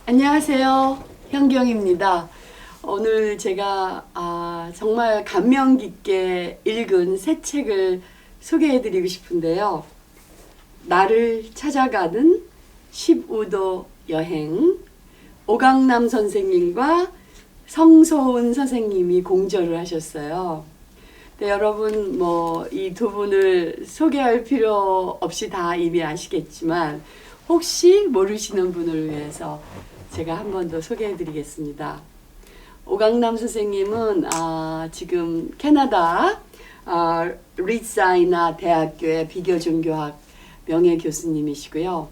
안녕하세요. 현경입니다. 오늘 제가 정말 감명 깊게 읽은 새 책을 소개해드리고 싶은데요. 나를 찾아가는 15도 여행, 오강남 선생님과 성소은 선생님이 공저를 하셨어요. 근데 여러분 이 두 분을 소개할 필요 없이 다 이미 아시겠지만 혹시 모르시는 분을 위해서 제가 한 번 더 소개해 드리겠습니다. 오강남 선생님은 지금 캐나다 리사이나 대학교의 비교종교학 명예교수님이시고요.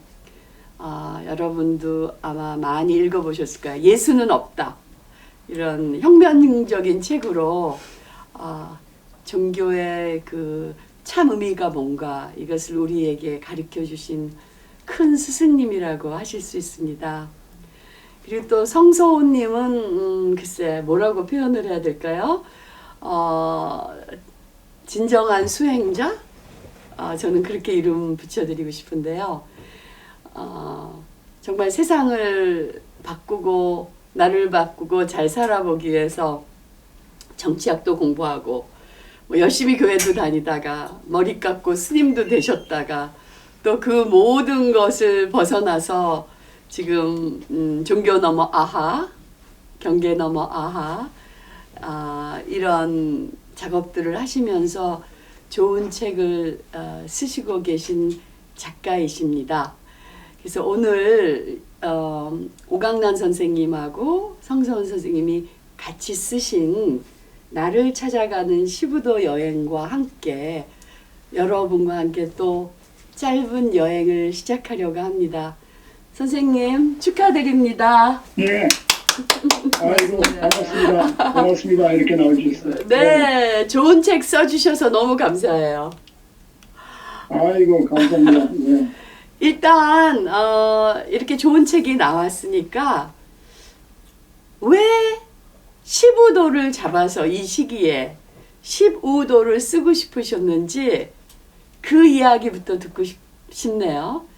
여러분도 아마 많이 읽어보셨을 거예요. 예수는 없다. 이런 혁명적인 책으로 종교의 그 참 의미가 뭔가 이것을 우리에게 가르쳐 주신 큰 스승님이라고 하실 수 있습니다. 그리고 또 성소은님은 글쎄 뭐라고 표현을 해야 될까요? 진정한 수행자? 저는 그렇게 이름 붙여드리고 싶은데요. 정말 세상을 바꾸고 나를 바꾸고 잘 살아보기 위해서 정치학도 공부하고 열심히 교회도 다니다가 머리 깎고 스님도 되셨다가 또 그 모든 것을 벗어나서 지금 종교 넘어 아하, 경계 넘어 아하 이런 작업들을 하시면서 좋은 책을 쓰시고 계신 작가이십니다. 그래서 오늘 오강란 선생님하고 성서은 선생님이 같이 쓰신 나를 찾아가는 15도 여행과 함께 여러분과 함께 또 짧은 여행을 시작하려고 합니다. 선생님 축하드립니다. 네. 아이고 반갑습니다. 고맙습니다. 이렇게 나와주셨어요. 네, 좋은 책 써주셔서 너무 감사해요. 아이고 감사합니다. 네. 일단 이렇게 좋은 책이 나왔으니까 왜 15도를 잡아서 이 시기에 15도를 쓰고 싶으셨는지 그 이야기부터 듣고 싶네요.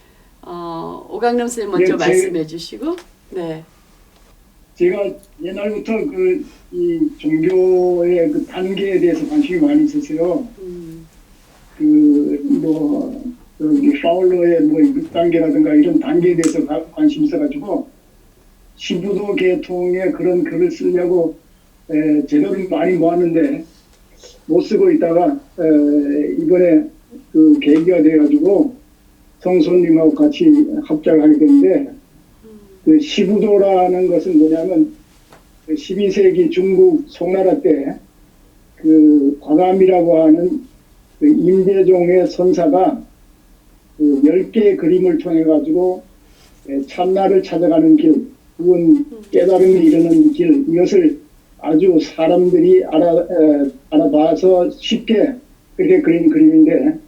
오강남 선생님 먼저 네, 말씀해 주시고. 네. 제가 옛날부터 이 종교의 그 단계에 대해서 관심이 많이 있었어요. 파울러의 6단계라든가 이런 단계에 대해서 관심이 있어가지고 15도 계통의 그런 글을 쓰려고 재료를 많이 모았는데 못 쓰고 있다가 이번에 그 계기가 돼가지고 성소님하고 같이 합작을 하게 됐는데 그 15도라는 것은 뭐냐면 12세기 중국 송나라 때 그 과감이라고 하는 그 임대종의 선사가 그 10개의 그림을 통해 가지고 참나를 찾아가는 길, 그건 깨달음에 이르는 길, 이것을 아주 사람들이 알아봐서 쉽게 그렇게 그린 그림인데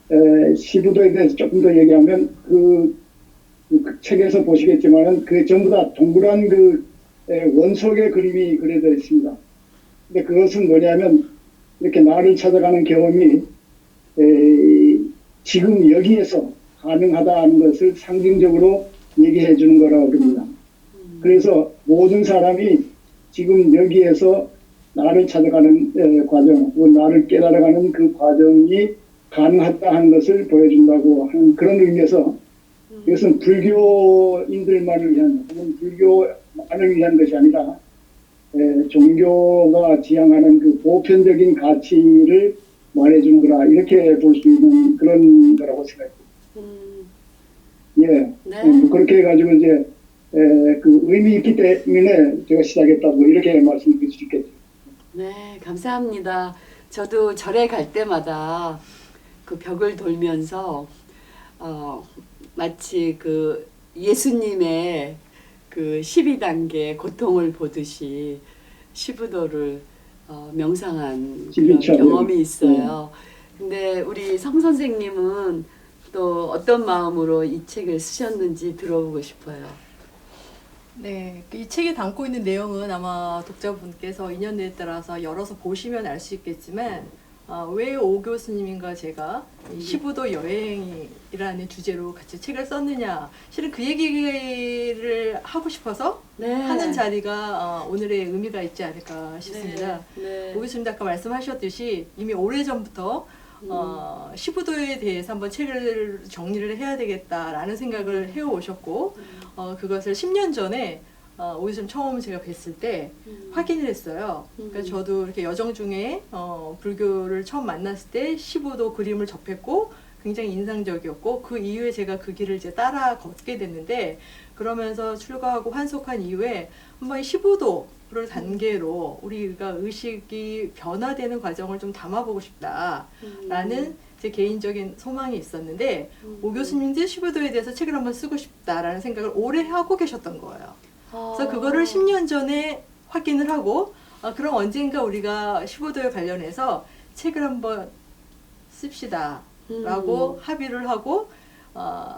15도에 대해서 조금 더 얘기하면 그 책에서 보시겠지만은 그 전부 다 동그란 그 원석의 그림이 그려져 있습니다. 근데 그것은 뭐냐면 이렇게 나를 찾아가는 경험이 지금 여기에서 가능하다는 것을 상징적으로 얘기해 주는 거라고 합니다. 그래서 모든 사람이 지금 여기에서 나를 찾아가는 과정, 나를 깨달아가는 그 과정이 가능하다 하는 것을 보여준다고 하는 그런 의미에서 이것은 불교인들만을 위한 혹은 불교만을 위한 것이 아니라 종교가 지향하는 그 보편적인 가치를 말해주는 거라 이렇게 볼 수 있는 그런 거라고 생각합니다. 예, 네. 그렇게 해가지고 이제 그 의미 있기 때문에 제가 시작했다고 이렇게 말씀드릴 수 있겠죠. 네, 감사합니다. 저도 절에 갈 때마다 그 벽을 돌면서 마치 그 예수님의 그 12단계 고통을 보듯이 15도를 명상한 그런 경험이 있어요. 근데 우리 성 선생님은 또 어떤 마음으로 이 책을 쓰셨는지 들어보고 싶어요. 네, 이 책이 담고 있는 내용은 아마 독자분께서 인연에 따라서 열어서 보시면 알 수 있겠지만 왜 오 교수님과 제가 이 15도 여행이라는 주제로 같이 책을 썼느냐. 실은 그 얘기를 하고 싶어서 네. 하는 자리가 오늘의 의미가 있지 않을까 싶습니다. 네. 오 교수님 아까 말씀하셨듯이 이미 오래전부터 15도에 대해서 한번 책을 정리를 해야 되겠다라는 생각을 해오셨고 그것을 10년 전에 오 교수님 처음 제가 뵀을 때 확인을 했어요. 그러니까 저도 이렇게 여정 중에 불교를 처음 만났을 때 15도 그림을 접했고 굉장히 인상적이었고 그 이후에 제가 그 길을 이제 따라 걷게 됐는데 그러면서 출가하고 환속한 이후에 한번 15도를 단계로 우리가 의식이 변화되는 과정을 좀 담아보고 싶다라는 제 개인적인 소망이 있었는데 오 교수님도 15도에 대해서 책을 한번 쓰고 싶다라는 생각을 오래 하고 계셨던 거예요. 그래서 그거를 10년 전에 확인을 하고 그럼 언젠가 우리가 15도에 관련해서 책을 한번 씁시다 라고 합의를 하고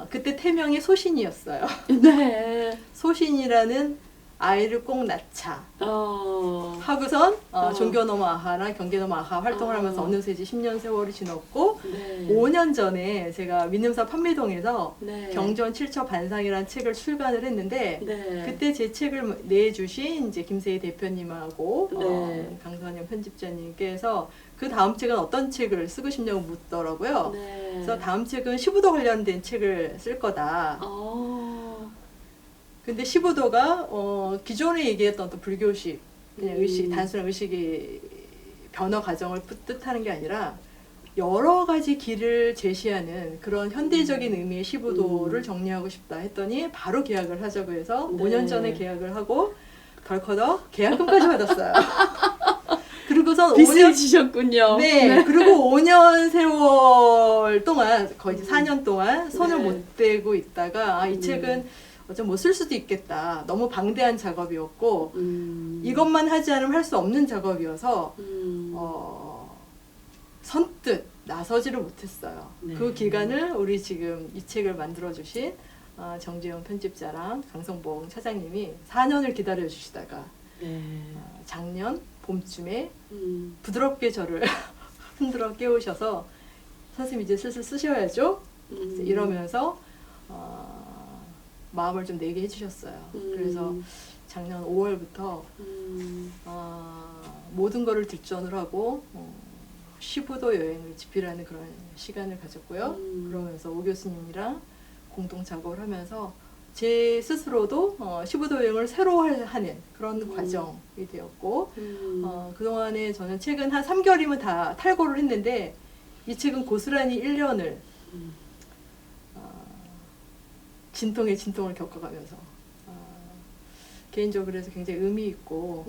그때 태명이 소신이었어요. 네. 소신이라는 아이를 꼭 낳자 하고선 종교노마 아하나 경계노마 아하 활동을 하면서 어느새 이제 10년 세월이 지났고 네. 5년 전에 제가 민음사 판매동에서 네. 경전 7처 반상이라는 책을 출간을 했는데 네. 그때 제 책을 내주신 이제 김세희 대표님하고 네. 강선영 편집자님께서 그 다음 책은 어떤 책을 쓰고 싶냐고 묻더라고요. 네. 그래서 다음 책은 15도 관련된 책을 쓸 거다. 근데 15도가 기존에 얘기했던 또 불교식, 그냥 의식, 단순한 의식의 변화 과정을 뜻하는 게 아니라 여러 가지 길을 제시하는 그런 현대적인 의미의 15도를 정리하고 싶다 했더니 바로 계약을 하자고 해서 네. 5년 전에 계약을 하고 덜커덕 계약금까지 받았어요. 그리고선 빚을 5년 지셨군요. 네, 그리고 5년 세월 동안 거의 4년 동안 손을 네. 못 대고 있다가 이 책은 좀 못 쓸 수도 있겠다. 너무 방대한 작업이었고 이것만 하지 않으면 할 수 없는 작업이어서 선뜻 나서지를 못했어요. 네. 그 기간을 우리 지금 이 책을 만들어주신 정재영 편집자랑 강성봉 차장님이 4년을 기다려주시다가 네. 작년 봄쯤에 부드럽게 저를 흔들어 깨우셔서 선생님 이제 슬슬 쓰셔야죠. 이러면서 마음을 좀 내게 해주셨어요. 그래서 작년 5월부터 모든 거를 뒷전을 하고 15도 여행을 집필하는 그런 시간을 가졌고요. 그러면서 오 교수님이랑 공동 작업을 하면서 제 스스로도 15도 여행을 새로 하는 그런 과정이 되었고 그동안에 저는 책은 한 3개월이면 다 탈고를 했는데 이 책은 고스란히 1년을 진통에 진통을 겪어가면서 개인적으로 그래서 굉장히 의미 있고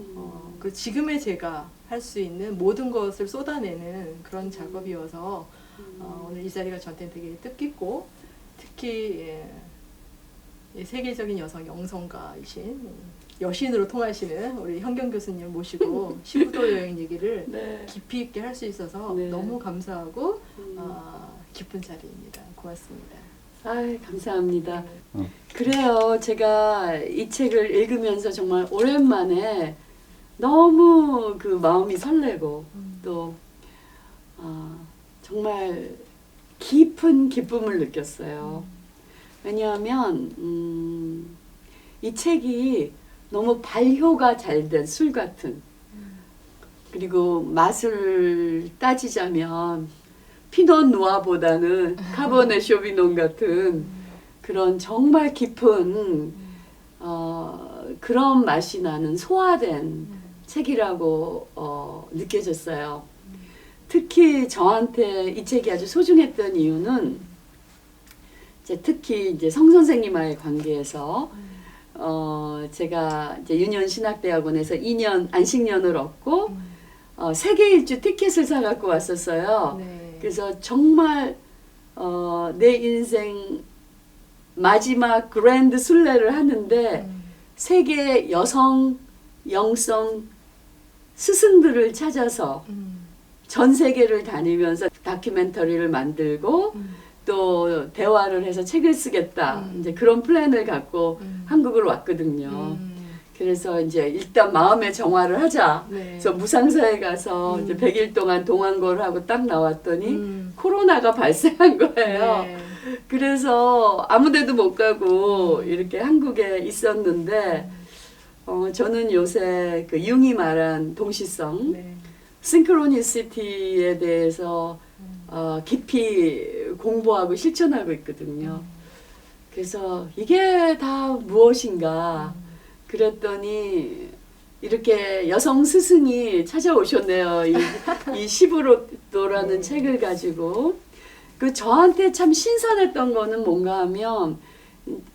그 지금의 제가 할 수 있는 모든 것을 쏟아내는 그런 작업이어서 오늘 이 자리가 저한테는 되게 뜻깊고 특히 세계적인 여성 영성가이신 여신으로 통하시는 우리 현경 교수님 모시고 15도 여행 얘기를 네. 깊이 있게 할 수 있어서 네. 너무 감사하고 기쁜 자리입니다. 고맙습니다. 아이, 감사합니다. 그래요. 제가 이 책을 읽으면서 정말 오랜만에 너무 그 마음이 설레고 또 정말 깊은 기쁨을 느꼈어요. 왜냐하면 이 책이 너무 발효가 잘 된 술 같은, 그리고 맛을 따지자면 피노 누아보다는 카보네 쇼비뇽 같은 그런 정말 깊은 그런 맛이 나는 소화된 책이라고 느껴졌어요. 특히 저한테 이 책이 아주 소중했던 이유는 특히 이제 성 선생님과의 관계에서 제가 이제 윤현신학대학원에서 2년 안식년을 얻고 세계 일주 티켓을 사갖고 왔었어요. 네. 그래서 정말 내 인생 마지막 그랜드 순례를 하는데 세계 여성 영성 스승들을 찾아서 전 세계를 다니면서 다큐멘터리를 만들고 또 대화를 해서 책을 쓰겠다 이제 그런 플랜을 갖고 한국으로 왔거든요. 그래서 이제 일단 마음의 정화를 하자. 네. 그래서 무상사에 가서 이제 100일 동안 동안거를 하고 딱 나왔더니 음. 코로나가 발생한 거예요. 네. 그래서 아무데도 못 가고 이렇게 한국에 있었는데 저는 요새 그 융이 말한 동시성, 네. 싱크로니시티에 대해서 깊이 공부하고 실천하고 있거든요. 그래서 이게 다 무엇인가 그랬더니 이렇게 여성 스승이 찾아오셨네요. 이 시부로또라는 책을 가지고. 그 저한테 참 신선했던 거는 뭔가 하면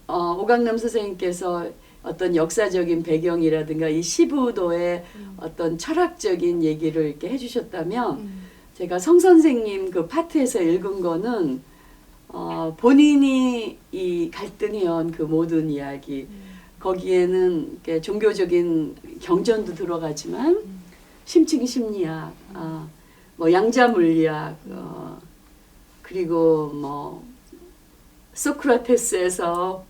오강남 선생님께서 어떤 역사적인 배경이라든가 이 시부도의 어떤 철학적인 얘기를 이렇게 해주셨다면 제가 성 선생님 그 파트에서 읽은 거는 본인이 이 갈등해온 그 모든 이야기 거기에는 이렇게 종교적인 경전도 들어가지만 심층 심리학, 뭐 양자 물리학, 그리고 뭐 소크라테스에서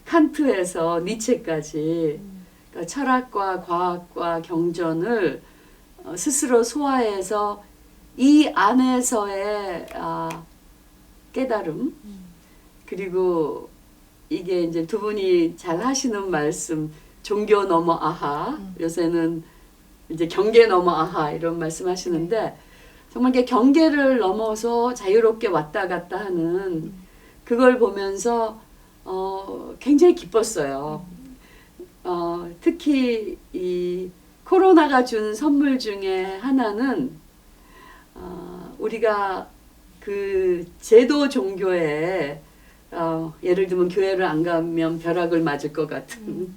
칸트에서 니체까지 그러니까 철학과 과학과 경전을 스스로 소화해서 이 안에서의 깨달음 그리고 이게 이제 두 분이 잘 하시는 말씀 종교 넘어 아하 요새는 이제 경계 넘어 아하 이런 말씀 하시는데 정말 이게 경계를 넘어서 자유롭게 왔다 갔다 하는 그걸 보면서 굉장히 기뻤어요. 특히 이 코로나가 준 선물 중에 하나는 우리가 그 제도 종교에 예를 들면 교회를 안 가면 벼락을 맞을 것 같은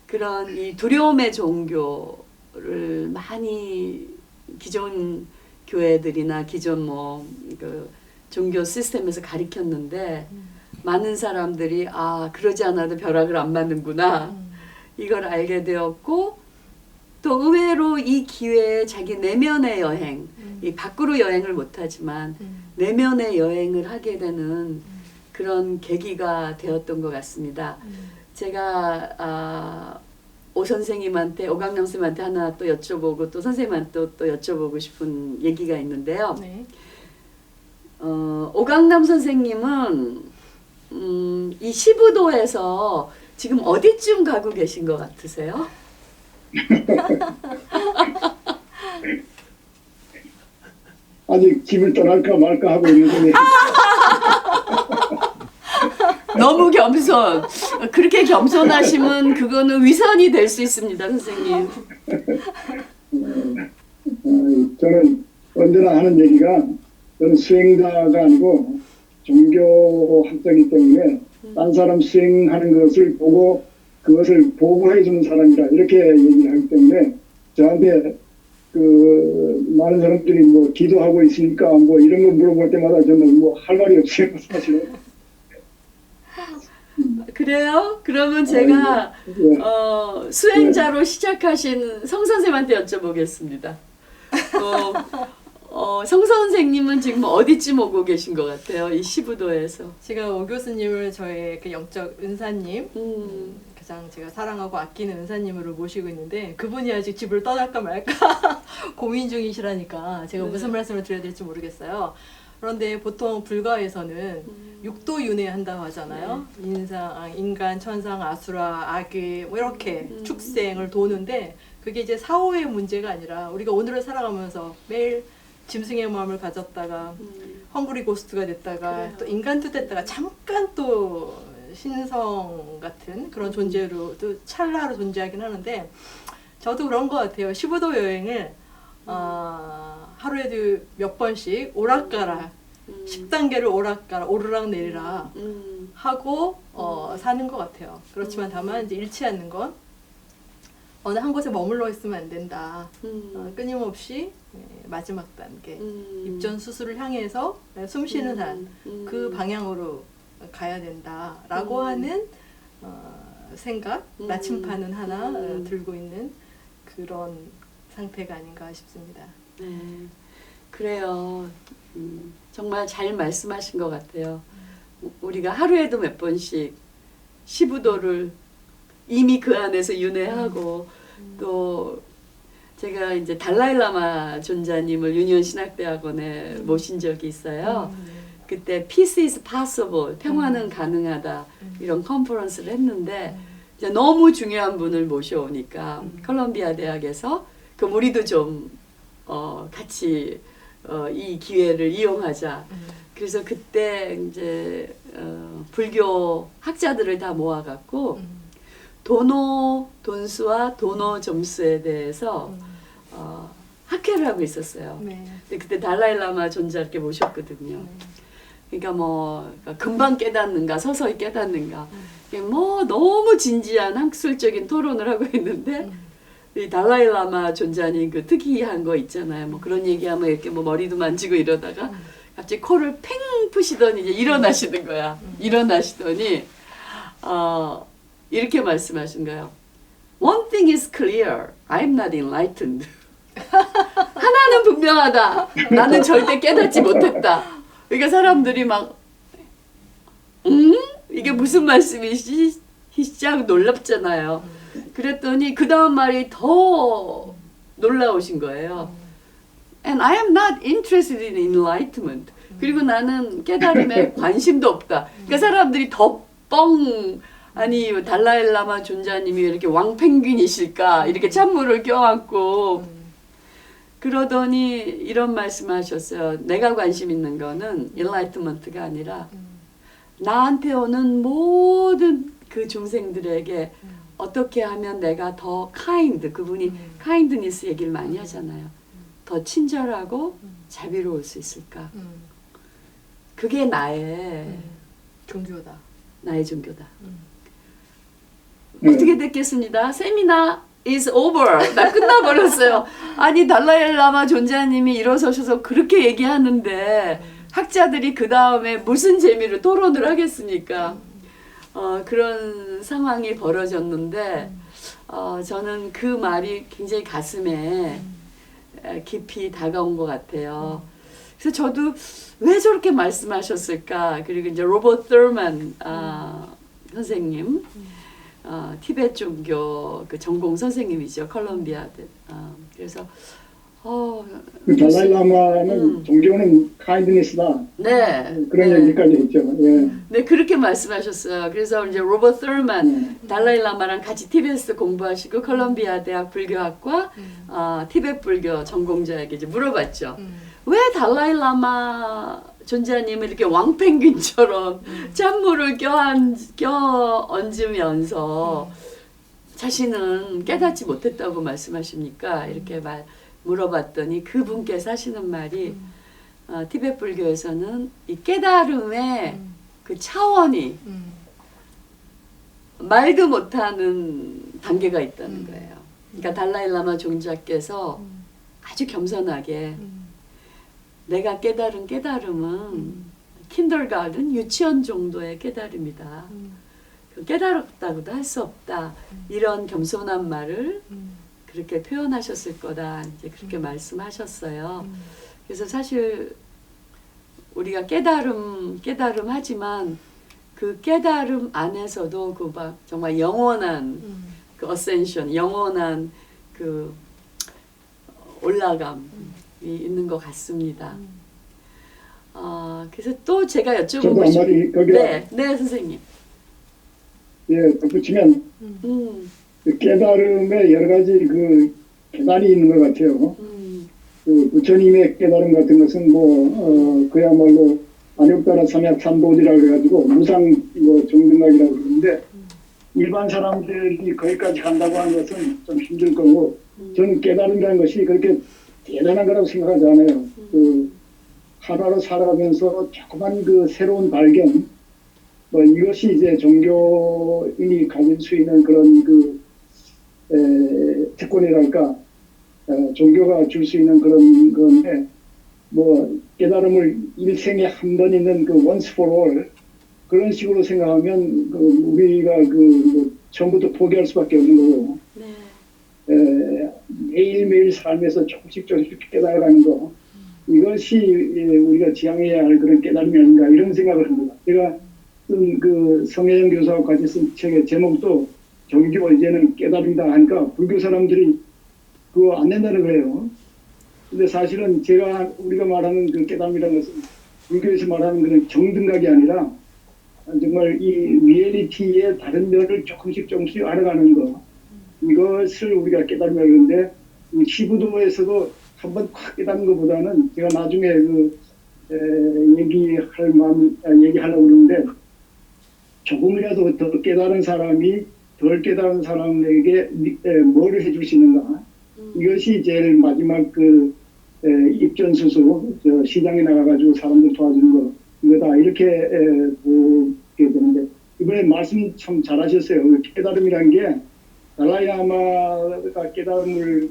그런 이 두려움의 종교를 많이 기존 교회들이나 기존 뭐 그 종교 시스템에서 가르쳤는데 많은 사람들이 그러지 않아도 벼락을 안 맞는구나 이걸 알게 되었고 또 의외로 이 기회에 자기 내면의 여행 이 밖으로 여행을 못하지만 내면의 여행을 하게 되는 그런 계기가 되었던 것 같습니다. 제가 오 선생님한테 오강남 선생님한테 하나 또 여쭤보고 또 선생님한테 또 여쭤보고 싶은 얘기가 있는데요. 네. 오강남 선생님은 이 시부도에서 지금 어디쯤 가고 계신 것 같으세요? 아직 집을 떠날까 말까 하고 있는데 너무 겸손. 그렇게 겸손하시면 그거는 위선이 될 수 있습니다, 선생님. 저는 언제나 하는 얘기가 저는 수행자가 아니고 종교학자이기 때문에 딴 사람 수행하는 것을 보고 그것을 보고해 주는 사람이라 이렇게 얘기를 하기 때문에 저한테 그 많은 사람들이 뭐 기도하고 있으니까 뭐 이런 거 물어볼 때마다 저는 뭐 할 말이 없어요 사실은. 그래요? 그러면 제가 예. 수행자로 시작하신 성 선생님한테 여쭤보겠습니다. 성 선생님은 지금 어디쯤 오고 계신 것 같아요? 이 시부도에서. 제가 오 교수님을 저의 그 영적 은사님, 가장 제가 사랑하고 아끼는 은사님으로 모시고 있는데 그분이 아직 집을 떠날까 말까 고민 중이시라니까 제가 무슨 말씀을 드려야 될지 모르겠어요. 그런데 보통 불가에서는 육도 윤회한다고 하잖아요. 인간, 천상, 아수라, 악귀 뭐 이렇게 축생을 도는데 그게 이제 사후의 문제가 아니라 우리가 오늘을 살아가면서 매일 짐승의 마음을 가졌다가 헝그리 고스트가 됐다가 그래요. 또 인간도 됐다가 잠깐 또 신성 같은 그런 존재로 또 찰나로 존재하긴 하는데 저도 그런 것 같아요. 시부도 여행을 하루에도 몇 번씩 오락가락 10단계를 오락가락 오르락 내리락 하고 사는 것 같아요. 그렇지만 다만 이제 잃지 않는 건 어느 한 곳에 머물러 있으면 안 된다. 끊임없이 마지막 단계 입전 수술을 향해서 숨 쉬는 한 그 방향으로 가야 된다라고 하는 생각, 나침판은 하나 들고 있는 그런 상태가 아닌가 싶습니다. 네, 그래요. 정말 잘 말씀하신 것 같아요. 우리가 하루에도 몇 번씩 시부도를 이미 그 안에서 윤회하고 또 제가 이제 달라일라마 존자님을 유니온 신학대학원에 모신 적이 있어요. 그때 Peace is possible, 평화는 가능하다 이런 컨퍼런스를 했는데 이제 너무 중요한 분을 모셔오니까 콜롬비아 대학에서 그럼 우리도 좀 같이 이 기회를 이용하자. 그래서 그때 이제 불교 학자들을 다 모아갖고 도노 돈수와 도노 점수에 대해서 학회를 하고 있었어요. 네. 근데 그때 달라일라마 존자 이렇게 모셨거든요. 그러니까 뭐 금방 깨닫는가 서서히 깨닫는가 이게 뭐 너무 진지한 학술적인 토론을 하고 있는데 이 달라일라마 존자님 그 특이한 거 있잖아요. 뭐 그런 얘기하면 이렇게 뭐 머리도 만지고 이러다가 갑자기 코를 팽 푸시더니 이제 일어나시는 거야. 일어나시더니 이렇게 말씀하신 거예요. One thing is clear. I'm not enlightened. 하나는 분명하다. 나는 절대 깨닫지 못했다. 그러니까 사람들이 막 이게 무슨 말씀이시? 시작 놀랍잖아요. 그랬더니 그 다음 말이 더 놀라우신 거예요. And I am not interested in enlightenment. 그리고 나는 깨달음에 관심도 없다. 그러니까 사람들이 더 아니 달라일라마 존자님이 이렇게 왕펭귄이실까 이렇게 찬물을 껴안고 그러더니 이런 말씀하셨어요. 내가 관심 있는 거는 enlightenment가 아니라 나한테 오는 모든 그 중생들에게 어떻게 하면 내가 더 kind, 그분이 kindness 얘기를 많이 하잖아요. 더 친절하고 자비로울 수 있을까? 그게 나의 종교다. 나의 종교다. 어떻게 됐겠습니다. 세미나 is over. 나 끝나버렸어요. 아니 달라일라마 존자님이 일어서셔서 그렇게 얘기하는데 학자들이 그 다음에 무슨 재미로 토론을 하겠습니까? 그런 상황이 벌어졌는데 저는 그 말이 굉장히 가슴에 깊이 다가온 것 같아요. 그래서 저도 왜 저렇게 말씀하셨을까? 그리고 이제 로버트 더만 선생님, 티베트 종교 그 전공 선생님이죠. 콜롬비아. 그래서 그 달라일라마는 종교는 카인드니스다. 네. 그런 네. 얘기까지 했죠. 예. 네, 그렇게 말씀하셨어요. 그래서 이제 로버트 더만 달라일라마랑 같이 티베트 공부하시고 콜롬비아 대학 불교학과 티베트 불교 전공자에게 이제 물어봤죠. 왜 달라일라마 존자님을 이렇게 왕펭귄처럼 찬물을 껴얹으면서 자신은 깨닫지 못했다고 말씀하십니까? 이렇게 물어봤더니 그분께서 하시는 말이 티베트 불교에서는 이 깨달음의 그 차원이 말도 못하는 단계가 있다는 거예요. 그러니까 달라일라마 존자께서 아주 겸손하게 내가 깨달은 깨달음은 킨더가든 유치원 정도의 깨달음이다. 깨달았다고도 할 수 없다. 이런 겸손한 말을 그렇게 표현하셨을 거다. 이제 그렇게 말씀하셨어요. 그래서 사실 우리가 깨달음 하지만 그 깨달음 안에서도 그 막 정말 영원한 그 어센션, 영원한 그 올라감이 있는 것 같습니다. 그래서 또 제가 저도 여쭤보고 한마디 거기다 네, 선생님. 예, 덧붙이면 그 깨달음에 여러 가지 그 계단이 있는 것 같아요. 그 부처님의 깨달음 같은 것은 그야말로 안욕다라 삼약 삼보지라고 해가지고 무상 정등각이라고 그러는데 일반 사람들이 거기까지 간다고 하는 것은 좀 힘들 거고 저는 깨달음이라는 것이 그렇게 대단한 거라고 생각하지 않아요. 그 하루하루 살아가면서 조그만 그 새로운 발견, 이것이 이제 종교인이 가질 수 있는 그런 특권이랄까, 종교가 줄 수 있는 그런 건데, 깨달음을 일생에 한 번 있는 그 once for all 그런 식으로 생각하면 우리가 처음부터 포기할 수밖에 없는 거고. 네. 매일매일 삶에서 조금씩 깨달아가는 거 이것이 우리가 지향해야 할 그런 깨달음이 아닌가 이런 생각을 합니다. 제가 쓴 그 성혜영 교수하고 같이 쓴 책의 제목도 종교 이제는 깨달음이다 하니까 불교 사람들이 그거 안 된다는 거예요. 근데 사실은 우리가 말하는 그 깨달음이라는 것은 불교에서 말하는 그런 정등각이 아니라 정말 이 리얼리티의 다른 면을 조금씩 알아가는 거. 이것을 우리가 깨달음이라고 그러는데 시부도에서도 한번 확 깨닫는 것보다는 제가 나중에 얘기하려고 그러는데 조금이라도 더 깨달은 사람이 덜 깨달은 사람에게 뭐를 해줄 수 있는가. 이것이 제일 마지막 입전수소 시장에 나가가지고 사람들 도와주는 거 이거다 이렇게 보게 되는데 이번에 말씀 참 잘하셨어요. 깨달음이란 게 달라이라마가 깨달음을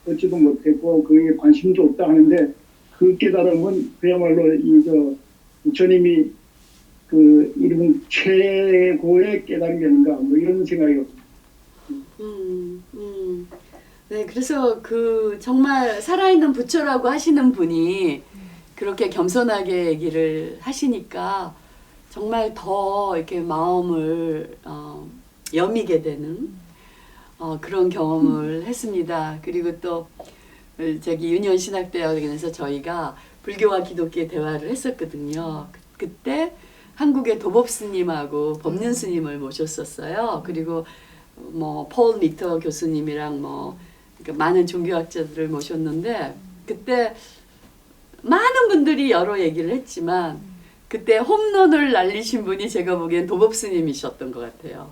얻지도 못했고 그에 관심도 없다 하는데 그 깨달음은 그야말로 부처님이 이런 최고의 깨달음이 아닌가 이런 생각이 네, 그래서 정말 살아있는 부처라고 하시는 분이 그렇게 겸손하게 얘기를 하시니까 정말 더 이렇게 마음을 여미게 되는 그런 경험을 했습니다. 그리고 또 저기 유년신학대학에서 저희가 불교와 기독교의 대화를 했었거든요. 그때 한국의 도법 스님하고 법륜 스님을 모셨었어요. 그리고 폴 미터 교수님이랑 그러니까 많은 종교학자들을 모셨는데 그때 많은 분들이 여러 얘기를 했지만 그때 홈런을 날리신 분이 제가 보기엔 도법 스님이셨던 것 같아요.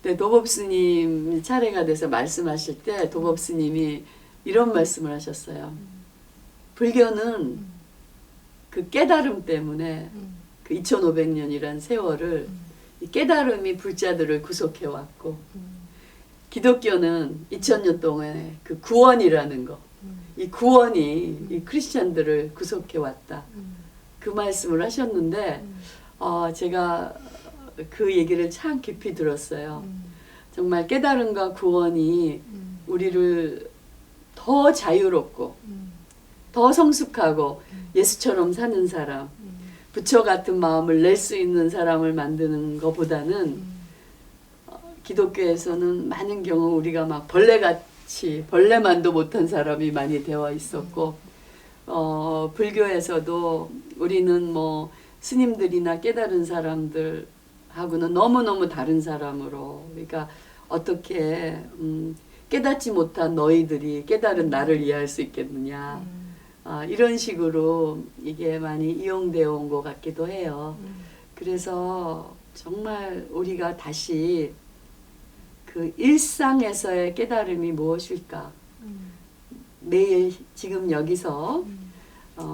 근데 도법 스님 차례가 돼서 말씀하실 때 도법 스님이 이런 말씀을 하셨어요. 불교는 그 깨달음 때문에 그 2500년이란 세월을 이 깨달음이 불자들을 구속해 왔고 기독교는 2000년 동안에 그 구원이라는 거, 이 구원이 이 크리스찬들을 구속해 왔다. 그 말씀을 하셨는데 제가 그 얘기를 참 깊이 들었어요. 정말 깨달음과 구원이 우리를 더 자유롭고 더 성숙하고 예수처럼 사는 사람, 부처 같은 마음을 낼 수 있는 사람을 만드는 것보다는 기독교에서는 많은 경우 우리가 막 벌레같이 벌레만도 못한 사람이 많이 되어 있었고 불교에서도 우리는 스님들이나 깨달은 사람들하고는 너무너무 다른 사람으로 그러니까 어떻게 깨닫지 못한 너희들이 깨달은 나를 이해할 수 있겠느냐 이런 식으로 이게 많이 이용되어 온 것 같기도 해요. 그래서 정말 우리가 다시 그 일상에서의 깨달음이 무엇일까? 매일 지금 여기서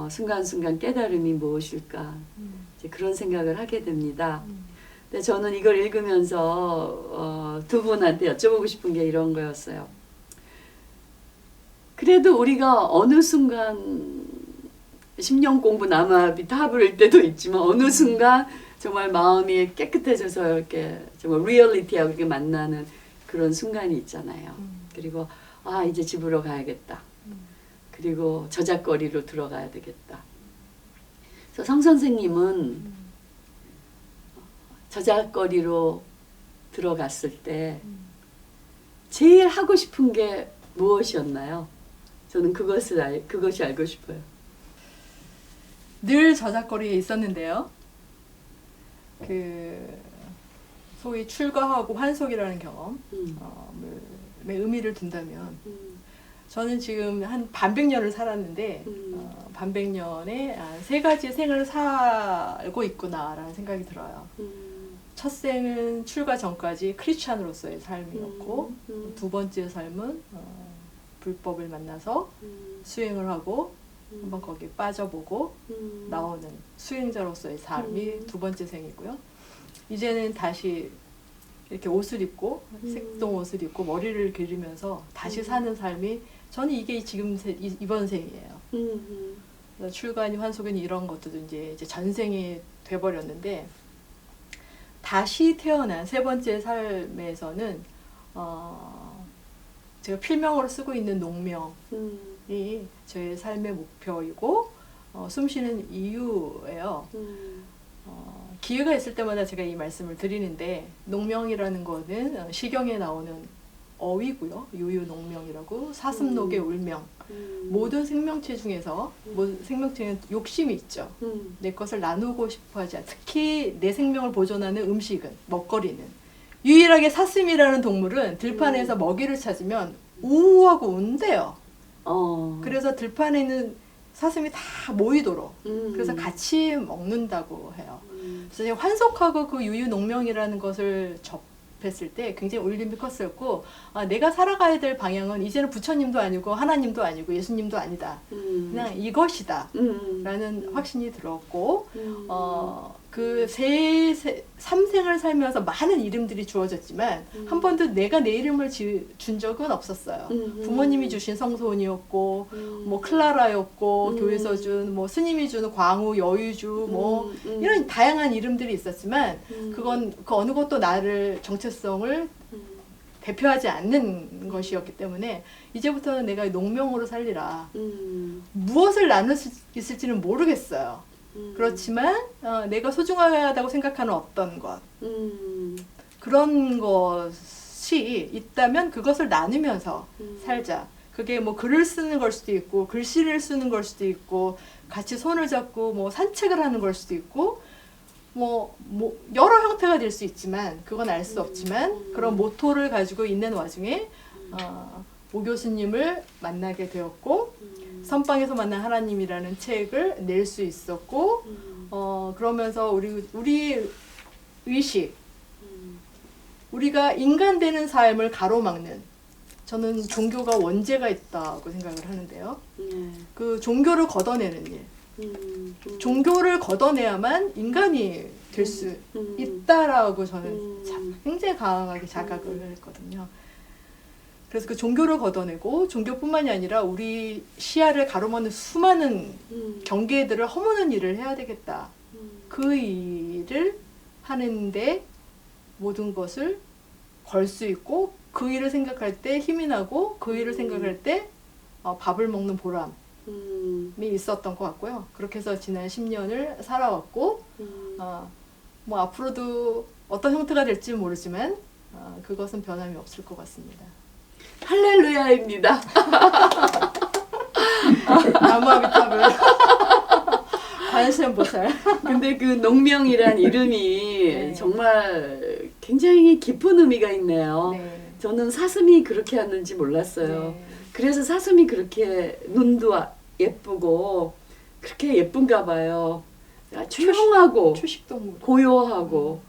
순간순간 깨달음이 무엇일까? 이제 그런 생각을 하게 됩니다. 근데 저는 이걸 읽으면서 두 분한테 여쭤보고 싶은 게 이런 거였어요. 그래도 우리가 어느 순간 10년 공부 남아비 타버릴 때도 있지만 어느 순간 정말 마음이 깨끗해져서 이렇게 정말 리얼리티하고 이렇게 만나는 그런 순간이 있잖아요. 그리고 이제 집으로 가야겠다. 그리고 저작거리로 들어가야 되겠다. 그래서 성 선생님은 저작거리로 들어갔을 때 제일 하고 싶은 게 무엇이었나요? 저는 그것이 알고 싶어요. 늘 저작거리에 있었는데요. 소위 출가하고 환속이라는 경험에 의미를 둔다면 저는 지금 한 반백년을 살았는데 반백년에 세 가지의 생을 살고 있구나라는 생각이 들어요. 첫 생은 출가 전까지 크리스찬으로서의 삶이었고 두 번째 삶은 불법을 만나서 수행을 하고 한번 거기에 빠져보고 나오는 수행자로서의 삶이 두 번째 생이고요. 이제는 다시 이렇게 옷을 입고 색동 옷을 입고 머리를 기르면서 다시 사는 삶이 저는 이게 지금 이번 생이에요. 출가니 환속이니 이런 것들도 이제 전생이 돼버렸는데 다시 태어난 세 번째 삶에서는 제가 필명으로 쓰고 있는 농명이 저의 삶의 목표이고 숨쉬는 이유예요. 기회가 있을 때마다 제가 이 말씀을 드리는데 농명이라는 거는 시경에 나오는 어휘고요. 유유농명이라고 사슴록의 울명. 모든 생명체 중에서 모든 생명체는 욕심이 있죠. 내 것을 나누고 싶어하지 않아. 특히 내 생명을 보존하는 음식은 먹거리는 유일하게 사슴이라는 동물은 들판에서 먹이를 찾으면 우우하고 운대요. 그래서 들판에 있는 사슴이 다 모이도록 그래서 같이 먹는다고 해요. 그래서 제가 환속하고 그 유유농명이라는 것을 접했을 때 굉장히 울림이 컸었고 내가 살아가야 될 방향은 이제는 부처님도 아니고 하나님도 아니고 예수님도 아니다. 그냥 이것이다 라는 확신이 들었고 그 삼생을 살면서 많은 이름들이 주어졌지만 한 번도 내가 내 이름을 준 적은 없었어요. 부모님이 주신 성소원이었고 뭐 클라라였고 교회에서 준 뭐 스님이 주는 광우, 여유주 뭐 이런 다양한 이름들이 있었지만 그건 그 어느 것도 나를 정체성을 대표하지 않는 것이었기 때문에 이제부터는 내가 농명으로 살리라. 무엇을 나눌 수 있을지는 모르겠어요. 그렇지만 내가 소중하다고 생각하는 어떤 것 그런 것이 있다면 그것을 나누면서 살자. 그게 뭐 글을 쓰는 걸 수도 있고 글씨를 쓰는 걸 수도 있고 같이 손을 잡고 뭐 산책을 하는 걸 수도 있고 뭐 여러 형태가 될 수 있지만 그건 알 수 없지만 그런 모토를 가지고 있는 와중에 오 교수님을 만나게 되었고 선방에서 만난 하나님이라는 책을 낼 수 있었고 그러면서 우리 의식 우리가 인간 되는 삶을 가로막는 저는 종교가 원죄가 있다고 생각을 하는데요. 그 종교를 걷어내는 일 종교를 걷어내야만 인간이 될 수 있다라고 저는 굉장히 강하게 자각을 했거든요. 그래서 그 종교를 걷어내고 종교뿐만이 아니라 우리 시야를 가로막는 수많은 경계들을 허무는 일을 해야 되겠다. 그 일을 하는데 모든 것을 걸 수 있고 그 일을 생각할 때 힘이 나고 그 일을 생각할 때 밥을 먹는 보람이 있었던 것 같고요. 그렇게 해서 지난 10년을 살아왔고 뭐 앞으로도 어떤 형태가 될지 모르지만 그것은 변함이 없을 것 같습니다. 할렐루야입니다. 나무아미타불 관세음보살. 근데 그 농명이란 이름이 네. 정말 굉장히 깊은 의미가 있네요. 네. 저는 사슴이 그렇게 하는지 몰랐어요. 네. 그래서 사슴이 그렇게 눈도 예쁘고 그렇게 예쁜가 봐요. 조용하고 초식동물. 고요하고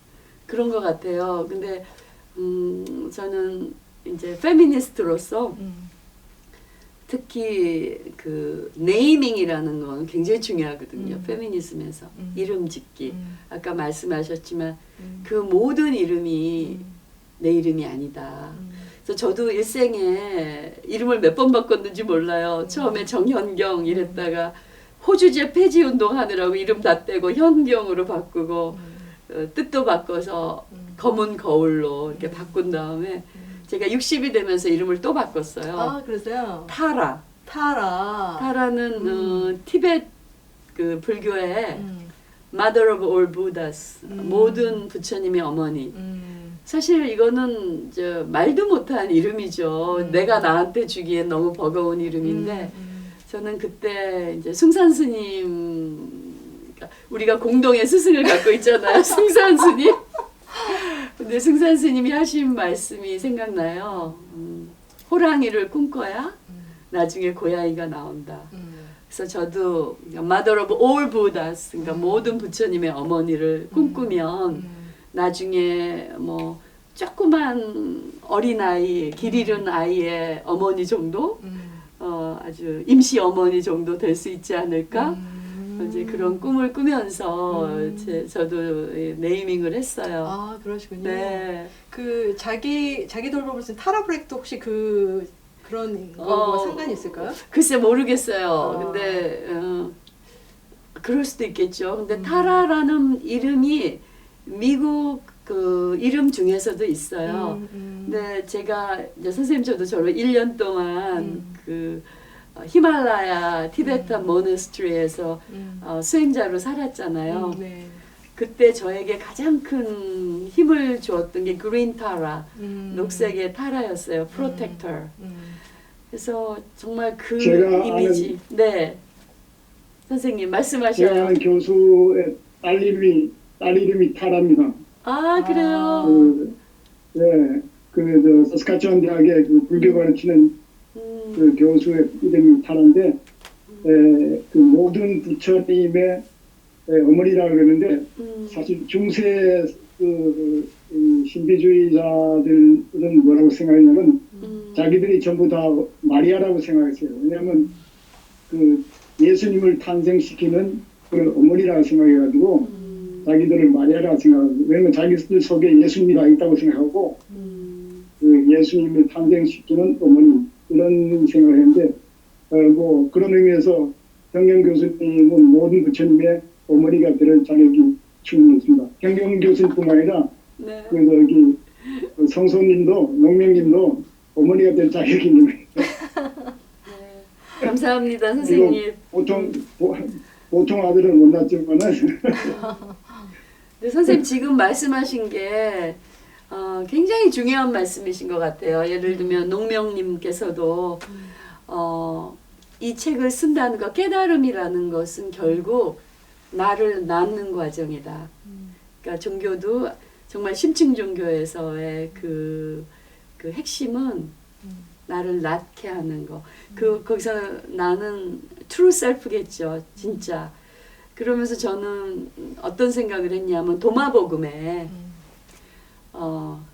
그런 것 같아요. 근데 저는 이제 페미니스트로서 특히 그 네이밍이라는 건 굉장히 중요하거든요. 페미니즘에서 이름 짓기. 아까 말씀하셨지만 그 모든 이름이 내 이름이 아니다. 그래서 저도 일생에 이름을 몇 번 바꿨는지 몰라요. 처음에 정현경 이랬다가 호주제 폐지 운동하느라고 이름 다 떼고 현경으로 바꾸고 뜻도 바꿔서 검은 거울로 이렇게 바꾼 다음에 제가 60이 되면서 이름을 또 바꿨어요. 아, 그러세요? 타라. 타라. 타라는 티베트 그 불교의 Mother of all Buddhas, 모든 부처님의 어머니. 사실 이거는 말도 못한 이름이죠. 내가 나한테 주기엔 너무 버거운 이름인데 저는 그때 이제 숭산 스님, 우리가 공동의 스승을 갖고 있잖아요. 숭산 스님. 근데 숭산 스님이 하신 말씀이 생각나요. 호랑이를 꿈꿔야 나중에 고양이가 나온다. 그래서 저도 Mother of all Buddhas, 그러니까 모든 부처님의 어머니를 꿈꾸면 나중에 뭐 조그만 어린아이, 길 잃은 아이의 어머니 정도? 아주 임시 어머니 정도 될 수 있지 않을까? 이제 그런 꿈을 꾸면서 저도 네이밍을 했어요. 아, 그러시군요. 네. 그 자기 돌봄을 쓴 타라 브렉도 혹시 그런 거 상관이 있을까요? 글쎄 모르겠어요. 아. 근데 그럴 수도 있겠죠. 근데 타라라는 이름이 미국 그 이름 중에서도 있어요. 근데 제가 이제 선생님 저도 저를 1년 동안 그 히말라야 티베탄 모네스트리에서 수행자로 살았잖아요. 네. 그때 저에게 가장 큰 힘을 주었던 게 그린 타라, 녹색의 타라였어요. 프로텍터. 그래서 정말 그 제가 이미지. 네. 선생님 제가 말씀하셔요. 아는 교수의 딸 이름이 타라입니다. 아, 그래요. 네, 서스카츄안 대학의 그 불교 가르치는 그 교수의 이름이 타라인데, 그 모든 부처님의 어머니라고 그러는데, 사실 중세 이 신비주의자들은 뭐라고 생각하냐면, 자기들이 전부 다 마리아라고 생각했어요. 왜냐하면 그 예수님을 탄생시키는 그 어머니라고 생각해가지고 자기들을 마리아라고 생각하고, 왜냐면 자기들 속에 예수님이 있다고 생각하고 그 예수님을 탄생시키는 어머니 이런 생각을 했는데, 뭐 그런 의미에서 경경 교수님은 모든 부처님의 어머니가 될 자격이 충분히 있습니다. 경경 교수님뿐만 아니라 네. 그 여기 성소님도 농명님도 어머니가 될 자격이 있는 거예요. 네. 감사합니다, 선생님. 보통 아들은 못났지만은 네, 선생님 지금 말씀하신 게 굉장히 중요한 말씀이신 것 같아요. 예를 들면 농명님께서도 이 책을 쓴다는 것, 깨달음이라는 것은 결국 나를 낳는 과정이다. 그러니까 종교도 정말 심층 종교에서의 그 핵심은 나를 낳게 하는 거. 거기서 나는 true self겠죠, 진짜. 그러면서 저는 어떤 생각을 했냐면 도마복음에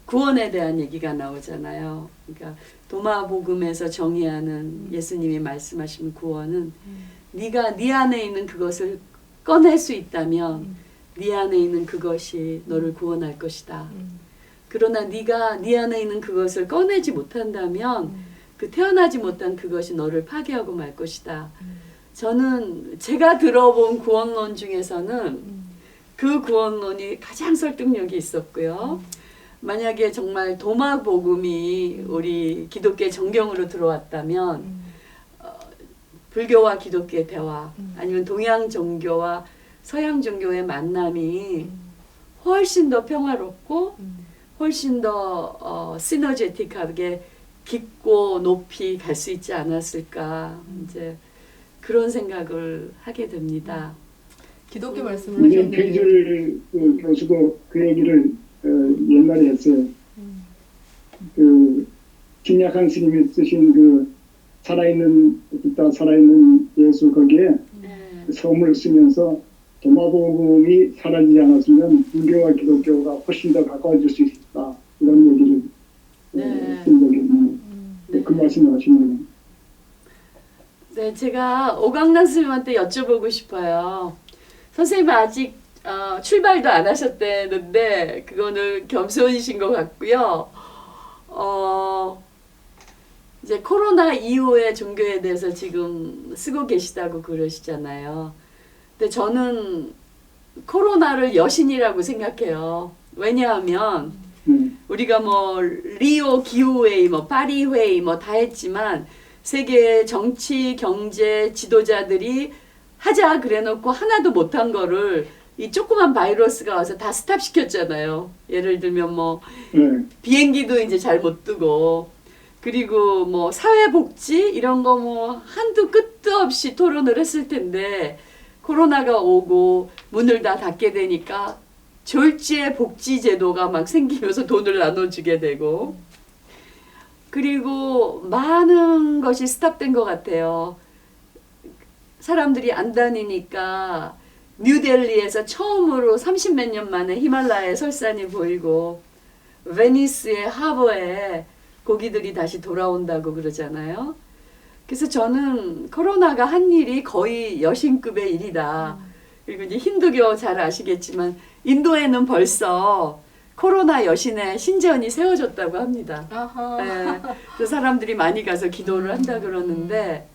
구원에 대한 얘기가 나오잖아요. 그러니까 도마복음에서 정의하는 예수님이 말씀하신 구원은 네가 네 안에 있는 그것을 꺼낼 수 있다면 네 안에 있는 그것이 너를 구원할 것이다. 그러나 네가 네 안에 있는 그것을 꺼내지 못한다면 그 태어나지 못한 그것이 너를 파괴하고 말 것이다. 저는 제가 들어본 구원론 중에서는 그 구원론이 가장 설득력이 있었고요. 만약에 정말 도마복음이 우리 기독교의 정경으로 들어왔다면 불교와 기독교의 대화 아니면 동양 종교와 서양 종교의 만남이 훨씬 더 평화롭고 훨씬 더 시너제틱하게 깊고 높이 갈 수 있지 않았을까 이제 그런 생각을 하게 됩니다. 기독교 말씀을 이제 하셨는데 페이즐 그 교수도 그 얘기를 옛날에 했어요. 그 김약한 스님이 쓰신 그 살아있는 예수 거기에 네. 소문을 쓰면서 도마복음이 사라지지 않았으면 불교와 기독교가 훨씬 더 가까워질 수 있다 이런 얘기를 네. 쓴 적이 있네요. 네. 그 말씀을 하시네요. 네, 제가 오광란 스님한테 여쭤보고 싶어요. 선생님은 아직 출발도 안 하셨대는데 그거는 겸손이신 것 같고요. 이제 코로나 이후의 종교에 대해서 지금 쓰고 계시다고 그러시잖아요. 근데 저는 코로나를 여신이라고 생각해요. 왜냐하면 우리가 뭐 리오 기후회의, 뭐 파리 회의 뭐 다 했지만 세계 정치, 경제 지도자들이 하자 그래놓고 하나도 못한 거를 이 조그만 바이러스가 와서 다 스탑시켰잖아요. 예를 들면 뭐 비행기도 이제 잘 못 뜨고 그리고 뭐 사회복지 이런 거 뭐 한두 끝도 없이 토론을 했을 텐데 코로나가 오고 문을 다 닫게 되니까 졸지에 복지 제도가 막 생기면서 돈을 나눠주게 되고 그리고 많은 것이 스탑된 것 같아요. 사람들이 안 다니니까 뉴델리에서 처음으로 30몇 년 만에 히말라야 설산이 보이고 베니스의 하버에 고기들이 다시 돌아온다고 그러잖아요. 그래서 저는 코로나가 한 일이 거의 여신급의 일이다. 그리고 이제 힌두교 잘 아시겠지만 인도에는 벌써 코로나 여신의 신전이 세워졌다고 합니다. 네, 그 사람들이 많이 가서 기도를 한다 그러는데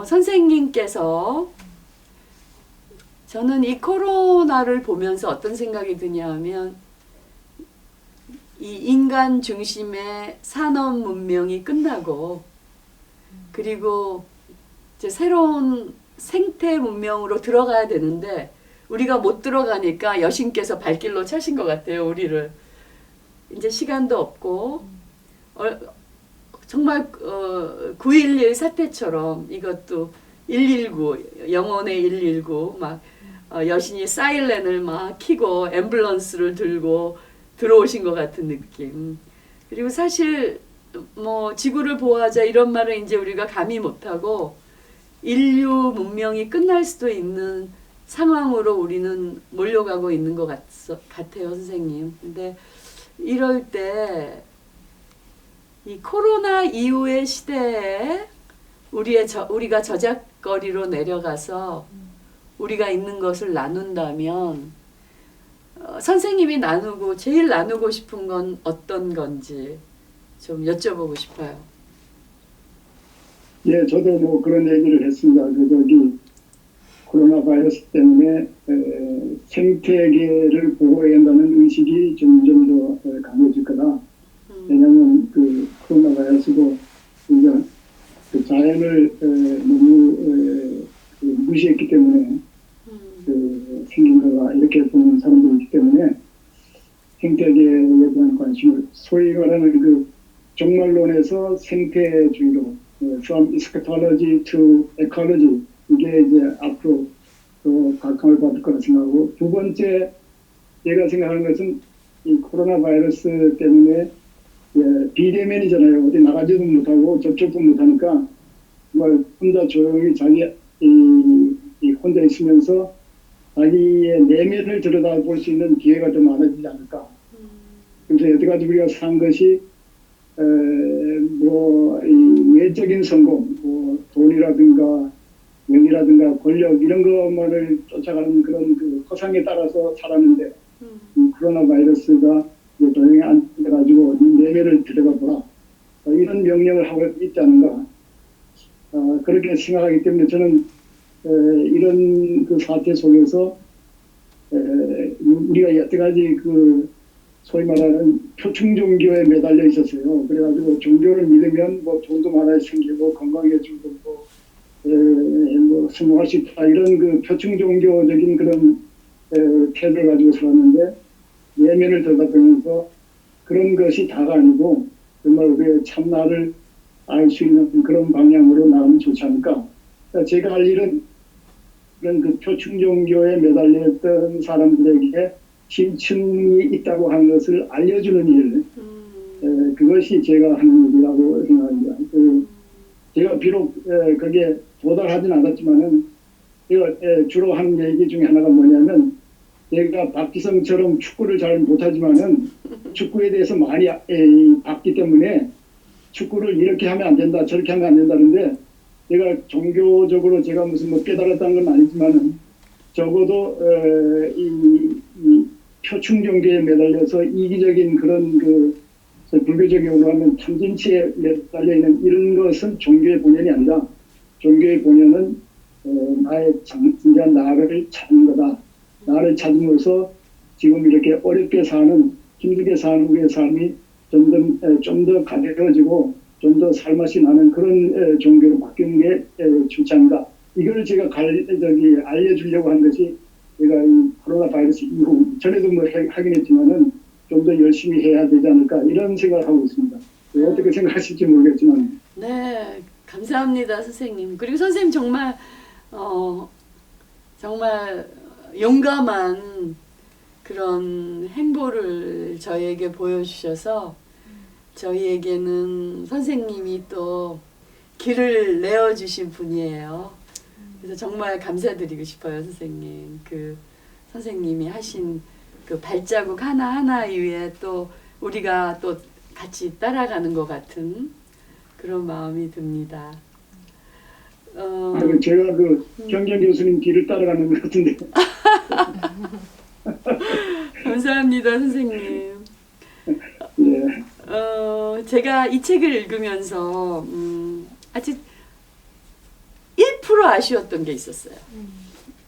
선생님께서 저는 이 코로나를 보면서 어떤 생각이 드냐 하면 이 인간 중심의 산업 문명이 끝나고 그리고 이제 새로운 생태 문명으로 들어가야 되는데 우리가 못 들어가니까 여신께서 발길로 차신 것 같아요, 우리를. 이제 시간도 없고 정말 9.11 사태처럼 이것도 119 영혼의 119 막 여신이 사이렌을 막 켜고 앰뷸런스를 들고 들어오신 것 같은 느낌. 그리고 사실 뭐 지구를 보호하자 이런 말은 이제 우리가 감히 못하고 인류 문명이 끝날 수도 있는 상황으로 우리는 몰려가고 있는 것 같아요, 선생님. 근데 이럴 때 이 코로나 이후의 시대에 우리가 저작거리로 내려가서 우리가 있는 것을 나눈다면 선생님이 제일 나누고 싶은 건 어떤 건지 좀 여쭤보고 싶어요. 예, 저도 뭐 그런 얘기를 했습니다. 코로나 바이러스 때문에 생태계를 보호해야 한다는 의식이 점점 더 강해질 거다. 왜냐하면 코로나 바이러스도 우리가 자연을 너무 무시했기 때문에 생긴 거다 이렇게 보는 사람들이 있기 때문에 생태계에 대한 관심을 소위 말하는 종말론에서 생태주의로 from eschatology to ecology 이게 이제 앞으로 더 각광을 받을 거라 생각하고 두 번째 제가 생각하는 것은 이 코로나 바이러스 때문에 비대면이잖아요. 어디 나가지도 못하고 접촉도 못하니까 정말 혼자 조용히 자기 혼자 있으면서 자기의 내면을 들여다볼 수 있는 기회가 더 많아지지 않을까. 그래서 여태까지 우리가 산 것이 이 외적인 성공, 돈이라든가 명이라든가 권력 이런 것만을 쫓아가는 그런 허상에 따라서 살았는데 코로나 바이러스가 도형에 앉아가지고 내면을 들여다보라 이런 명령을 하고 있지 않은가 그렇게 생각하기 때문에 저는 이런 사태 속에서 우리가 여태까지 소위 말하는 표충 종교에 매달려 있었어요. 그래가지고 종교를 믿으면 돈도 많이 생기고 건강해지고 성공할 수 있다 이런 표충 종교적인 그런 태도를 가지고 살았는데 내면을 들여다보면서 그런 것이 다가 아니고 정말 우리의 참나를 알 수 있는 그런 방향으로 나가면 좋지 않을까. 그러니까 제가 할 일은 그런 표충 종교에 매달렸던 사람들에게 심층이 있다고 하는 것을 알려주는 일, 그것이 제가 하는 일이라고 생각합니다. 제가 비록 거기에 도달하진 않았지만은 제가 주로 하는 얘기 중에 하나가 뭐냐면 제가 박지성처럼 축구를 잘 못하지만은 축구에 대해서 많이 봤기 때문에 축구를 이렇게 하면 안 된다, 저렇게 하면 안 된다는데 제가 종교적으로 제가 무슨 깨달았다는 건 아니지만은 적어도 이 표충 종교에 매달려서 이기적인 그런 불교적으로 하면 탐진치에 매달려 있는 이런 것은 종교의 본연이 아니라 종교의 본연은 나의 진짜 나를 찾는 거다. 나를 찾음으로써 지금 이렇게 어렵게 사는 힘들게 사는 우리의 삶이 좀 더 가벼워지고 좀 더 살맛이 나는 그런 종교로 바뀌는 게 좋지 않은가. 이걸 제가 알려주려고 한 것이 제가 이 코로나 바이러스 이후 전에도 하긴 했지만은 좀 더 열심히 해야 되지 않을까 이런 생각을 하고 있습니다. 어떻게 생각하실지 모르겠지만. 네, 감사합니다, 선생님. 그리고 선생님 정말 용감한 그런 행보를 저희에게 보여주셔서 저희에게는 선생님이 또 길을 내어주신 분이에요. 그래서 정말 감사드리고 싶어요, 선생님. 선생님이 하신 발자국 하나하나 위에 또 우리가 또 같이 따라가는 것 같은 그런 마음이 듭니다. 제가 경경 교수님 길을 따라가는 것 같은데. 감사합니다, 선생님. 예. 제가 이 책을 읽으면서 아직 1% 아쉬웠던 게 있었어요.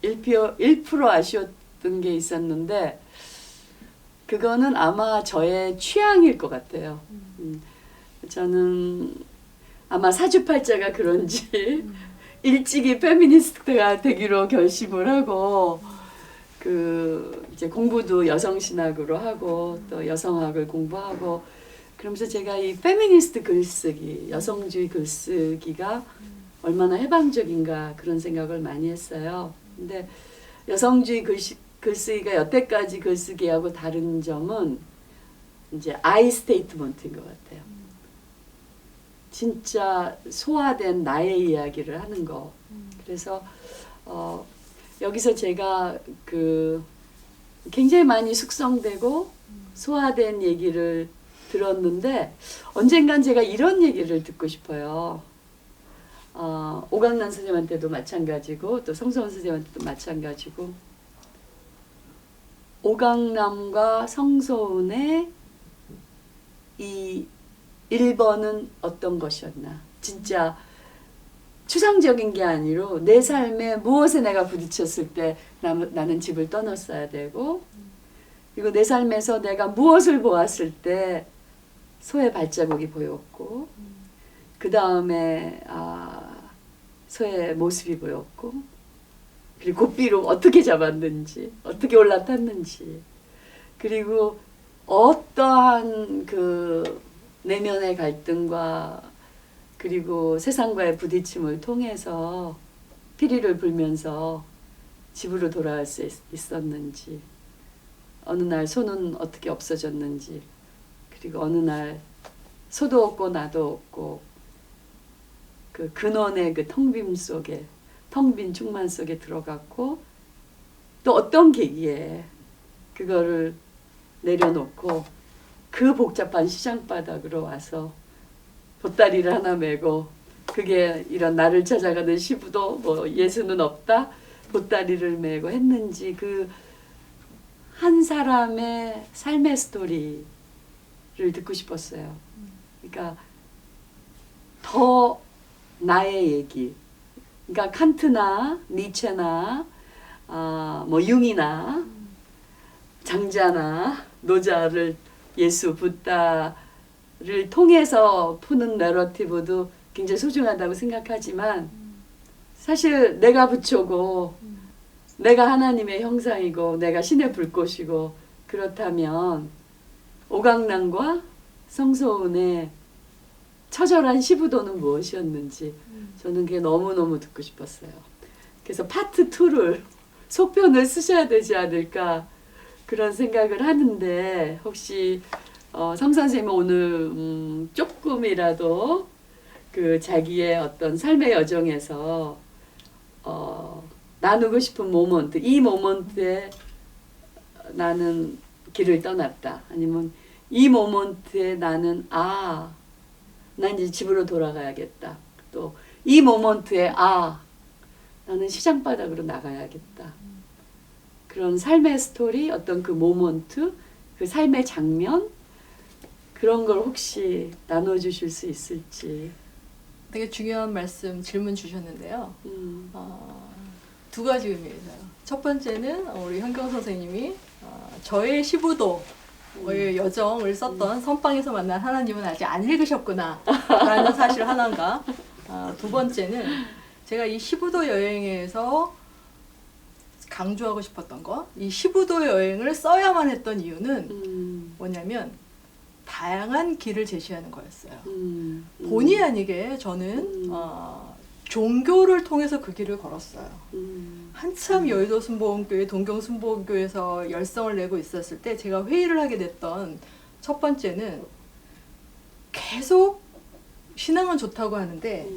1% 아쉬웠던 게 있었는데 그거는 아마 저의 취향일 것 같아요. 저는 아마 사주팔자가 그런지 일찍이 페미니스트가 되기로 결심을 하고 그 이제 공부도 여성 신학으로 하고 또 여성학을 공부하고 그러면서 제가 이 페미니스트 글쓰기, 여성주의 글쓰기가 얼마나 해방적인가 그런 생각을 많이 했어요. 근데 여성주의 글쓰기가 여태까지 글쓰기하고 다른 점은 이제 I 스테이트먼트인 것 같아요. 진짜 소화된 나의 이야기를 하는 거. 그래서 여기서 제가 그 굉장히 많이 숙성되고 소화된 얘기를 들었는데 언젠간 제가 이런 얘기를 듣고 싶어요. 오강남 선생님한테도 마찬가지고 또 성소원 선생님한테도 마찬가지고 오강남과 성소운의 이 1번은 어떤 것이었나. 진짜 추상적인 게 아니로 내 삶에 무엇에 내가 부딪혔을 때 나는 집을 떠났어야 되고 그리고 내 삶에서 내가 무엇을 보았을 때 소의 발자국이 보였고 그 다음에 소의 모습이 보였고 그리고 고삐로 어떻게 잡았는지 어떻게 올라탔는지 그리고 어떠한 그 내면의 갈등과 그리고 세상과의 부딪힘을 통해서 피리를 불면서 집으로 돌아갈 수 있었는지 어느 날 소는 어떻게 없어졌는지 그리고 어느 날 소도 없고 나도 없고 그 근원의 그 텅 빈 속에 텅 빈 충만 속에 들어갔고 또 어떤 계기에 그거를 내려놓고 그 복잡한 시장바닥으로 와서 보따리를 하나 메고 그게 이런 나를 찾아가는 시부도 뭐 예수는 없다 보따리를 메고 했는지 그 한 사람의 삶의 스토리를 듣고 싶었어요. 그러니까 더 나의 얘기. 그러니까 칸트나 니체나 뭐 융이나 장자나 노자를 예수 붓다를 통해서 푸는 내러티브도 굉장히 소중하다고 생각하지만 사실 내가 부초고 내가 하나님의 형상이고 내가 신의 불꽃이고 그렇다면 오강남과 성소운의 처절한 시부도는 무엇이었는지 저는 그게 너무너무 듣고 싶었어요. 그래서 파트 2를 소편을 쓰셔야 되지 않을까 그런 생각을 하는데 혹시 성 선생님은 오늘 조금이라도 그 자기의 어떤 삶의 여정에서 나누고 싶은 모먼트, 이 모먼트에 나는 길을 떠났다. 아니면 이 모먼트에 나는 난 이제 집으로 돌아가야겠다. 또 이 모먼트에 나는 시장바닥으로 나가야겠다. 그런 삶의 스토리, 어떤 그 모먼트, 그 삶의 장면 그런 걸 혹시 나눠주실 수 있을지. 되게 중요한 질문 주셨는데요. 두 가지 의미에서요. 첫 번째는 우리 현경 선생님이 저의 시부도의 여정을 썼던 선방에서 만난 하나님은 아직 안 읽으셨구나 라는 사실 하나인가. 두 번째는 제가 이 시부도 여행에서 강조하고 싶었던 거, 이 시부도 여행을 써야만 했던 이유는 뭐냐면 다양한 길을 제시하는 거였어요. 본의 아니게 저는 종교를 통해서 그 길을 걸었어요. 한참 여의도 순복음교회, 동경 순복음교회에서 열성을 내고 있었을 때 제가 회의를 하게 됐던 첫 번째는 계속 신앙은 좋다고 하는데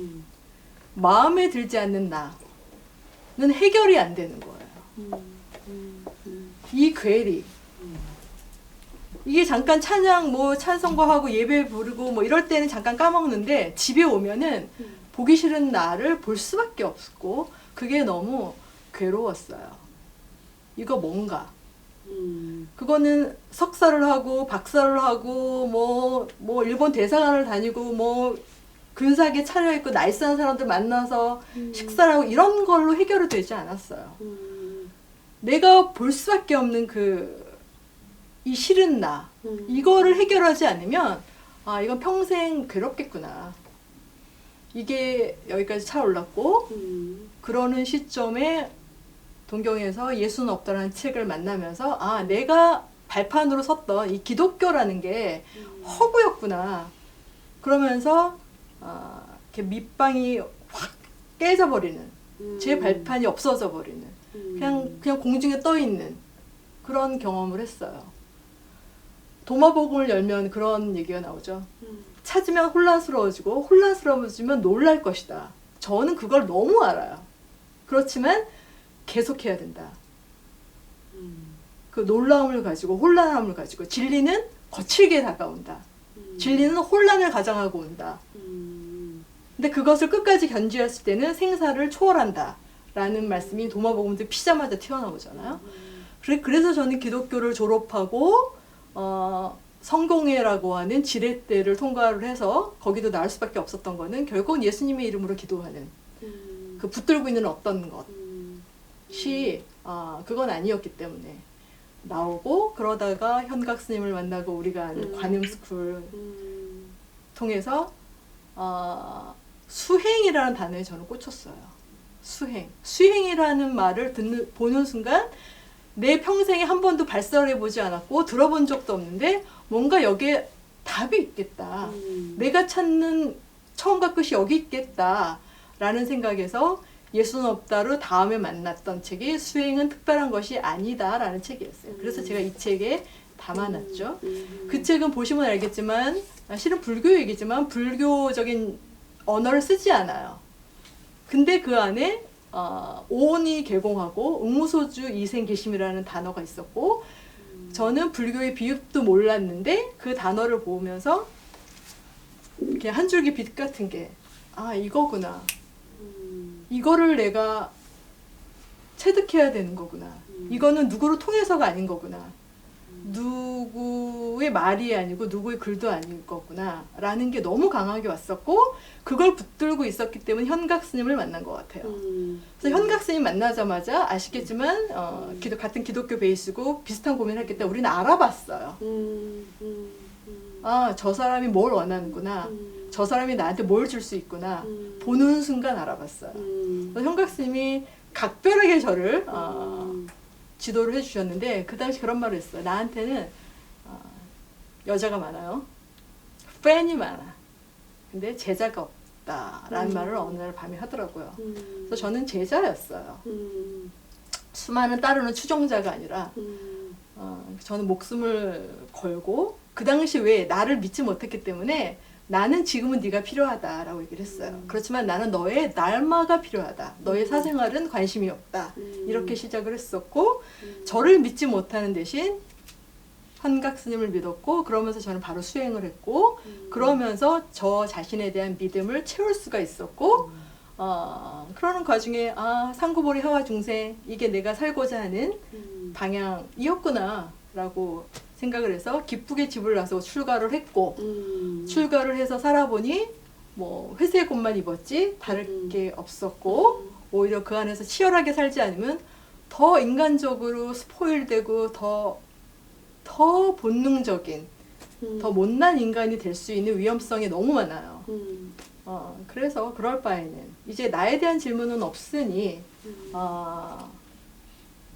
마음에 들지 않는 나는 해결이 안 되는 거예요. 이 괴리. 이게 잠깐 찬양 찬송가하고 예배 부르고 뭐 이럴 때는 잠깐 까먹는데 집에 오면은 보기 싫은 나를 볼 수밖에 없고 그게 너무 괴로웠어요. 이거 뭔가. 그거는 석사를 하고 박사를 하고 뭐 일본 대사관을 다니고 뭐 근사하게 차려입고 나이스한 사람들 만나서 식사를 하고 이런 걸로 해결이 되지 않았어요. 내가 볼 수밖에 없는 이 싫은 나 이거를 해결하지 않으면 이건 평생 괴롭겠구나. 이게 여기까지 차올랐고 그러는 시점에 동경에서 예수는 없다라는 책을 만나면서 아 내가 발판으로 섰던 이 기독교라는 게 허구였구나. 그러면서 이렇게 밑방이 확 깨져버리는 제 발판이 없어져 버리는 그냥 공중에 떠 있는 그런 경험을 했어요. 도마복음을 열면 그런 얘기가 나오죠. 찾으면 혼란스러워지고 혼란스러워지면 놀랄 것이다. 저는 그걸 너무 알아요. 그렇지만 계속해야 된다. 그 놀라움을 가지고 혼란함을 가지고 진리는 거칠게 다가온다. 진리는 혼란을 가장하고 온다. 근데 그것을 끝까지 견지했을 때는 생사를 초월한다. 라는 말씀이 도마복음도 피자마자 튀어나오잖아요. 그래서 저는 기독교를 졸업하고 성공회라고 하는 지렛대를 통과를 해서 거기도 나올 수밖에 없었던 거는 결국은 예수님의 이름으로 기도하는 그 붙들고 있는 어떤 것이 그건 아니었기 때문에 나오고 그러다가 현각 스님을 만나고 우리가 아는 관음스쿨 통해서 수행이라는 단어에 저는 꽂혔어요. 수행이라는 말을 보는 순간 내 평생에 한 번도 발설해보지 않았고 들어본 적도 없는데 뭔가 여기에 답이 있겠다. 내가 찾는 처음과 끝이 여기 있겠다. 라는 생각에서 예수는 없다로 다음에 만났던 책이 수행은 특별한 것이 아니다. 라는 책이었어요. 그래서 제가 이 책에 담아놨죠. 그 책은 보시면 알겠지만 실은 불교 얘기지만 불교적인 언어를 쓰지 않아요. 근데 그 안에 오온이 개공하고 응무소주 이생계심이라는 단어가 있었고 저는 불교의 비읍도 몰랐는데 그 단어를 보면서 그냥 한 줄기 빛 같은 게 이거구나. 이거를 내가 체득해야 되는 거구나. 이거는 누구를 통해서가 아닌 거구나. 누구의 말이 아니고 누구의 글도 아닐 거구나 라는 게 너무 강하게 왔었고 그걸 붙들고 있었기 때문에 현각 스님을 만난 것 같아요. 그래서 현각 스님 만나자마자 아시겠지만 같은 기독교 베이스고 비슷한 고민을 했기 때문에 우리는 알아봤어요. 저 사람이 뭘 원하는구나. 저 사람이 나한테 뭘 줄 수 있구나. 보는 순간 알아봤어요. 현각 스님이 각별하게 저를 지도를 해주셨는데 그 당시 그런 말을 했어요. 나한테는 여자가 많아요. 팬이 많아. 근데 제자가 없다라는 말을 어느 날 밤에 하더라고요. 그래서 저는 제자였어요. 수많은 따르는 추종자가 아니라 저는 목숨을 걸고 그 당시 왜 나를 믿지 못했기 때문에 나는 지금은 네가 필요하다라고 얘기를 했어요. 그렇지만 나는 너의 날마가 필요하다. 너의 사생활은 관심이 없다. 이렇게 시작을 했었고 저를 믿지 못하는 대신 현각 스님을 믿었고 그러면서 저는 바로 수행을 했고 그러면서 저 자신에 대한 믿음을 채울 수가 있었고 그러는 과정에 상구보리 하와 중생 이게 내가 살고자 하는 방향이었구나 라고 생각을 해서 기쁘게 집을 나서 출가를 했고 출가를 해서 살아보니 뭐 회색 옷만 입었지 다를 게 없었고 오히려 그 안에서 치열하게 살지 않으면 더 인간적으로 스포일되고 더 본능적인 더 못난 인간이 될 수 있는 위험성이 너무 많아요. 그래서 그럴 바에는 이제 나에 대한 질문은 없으니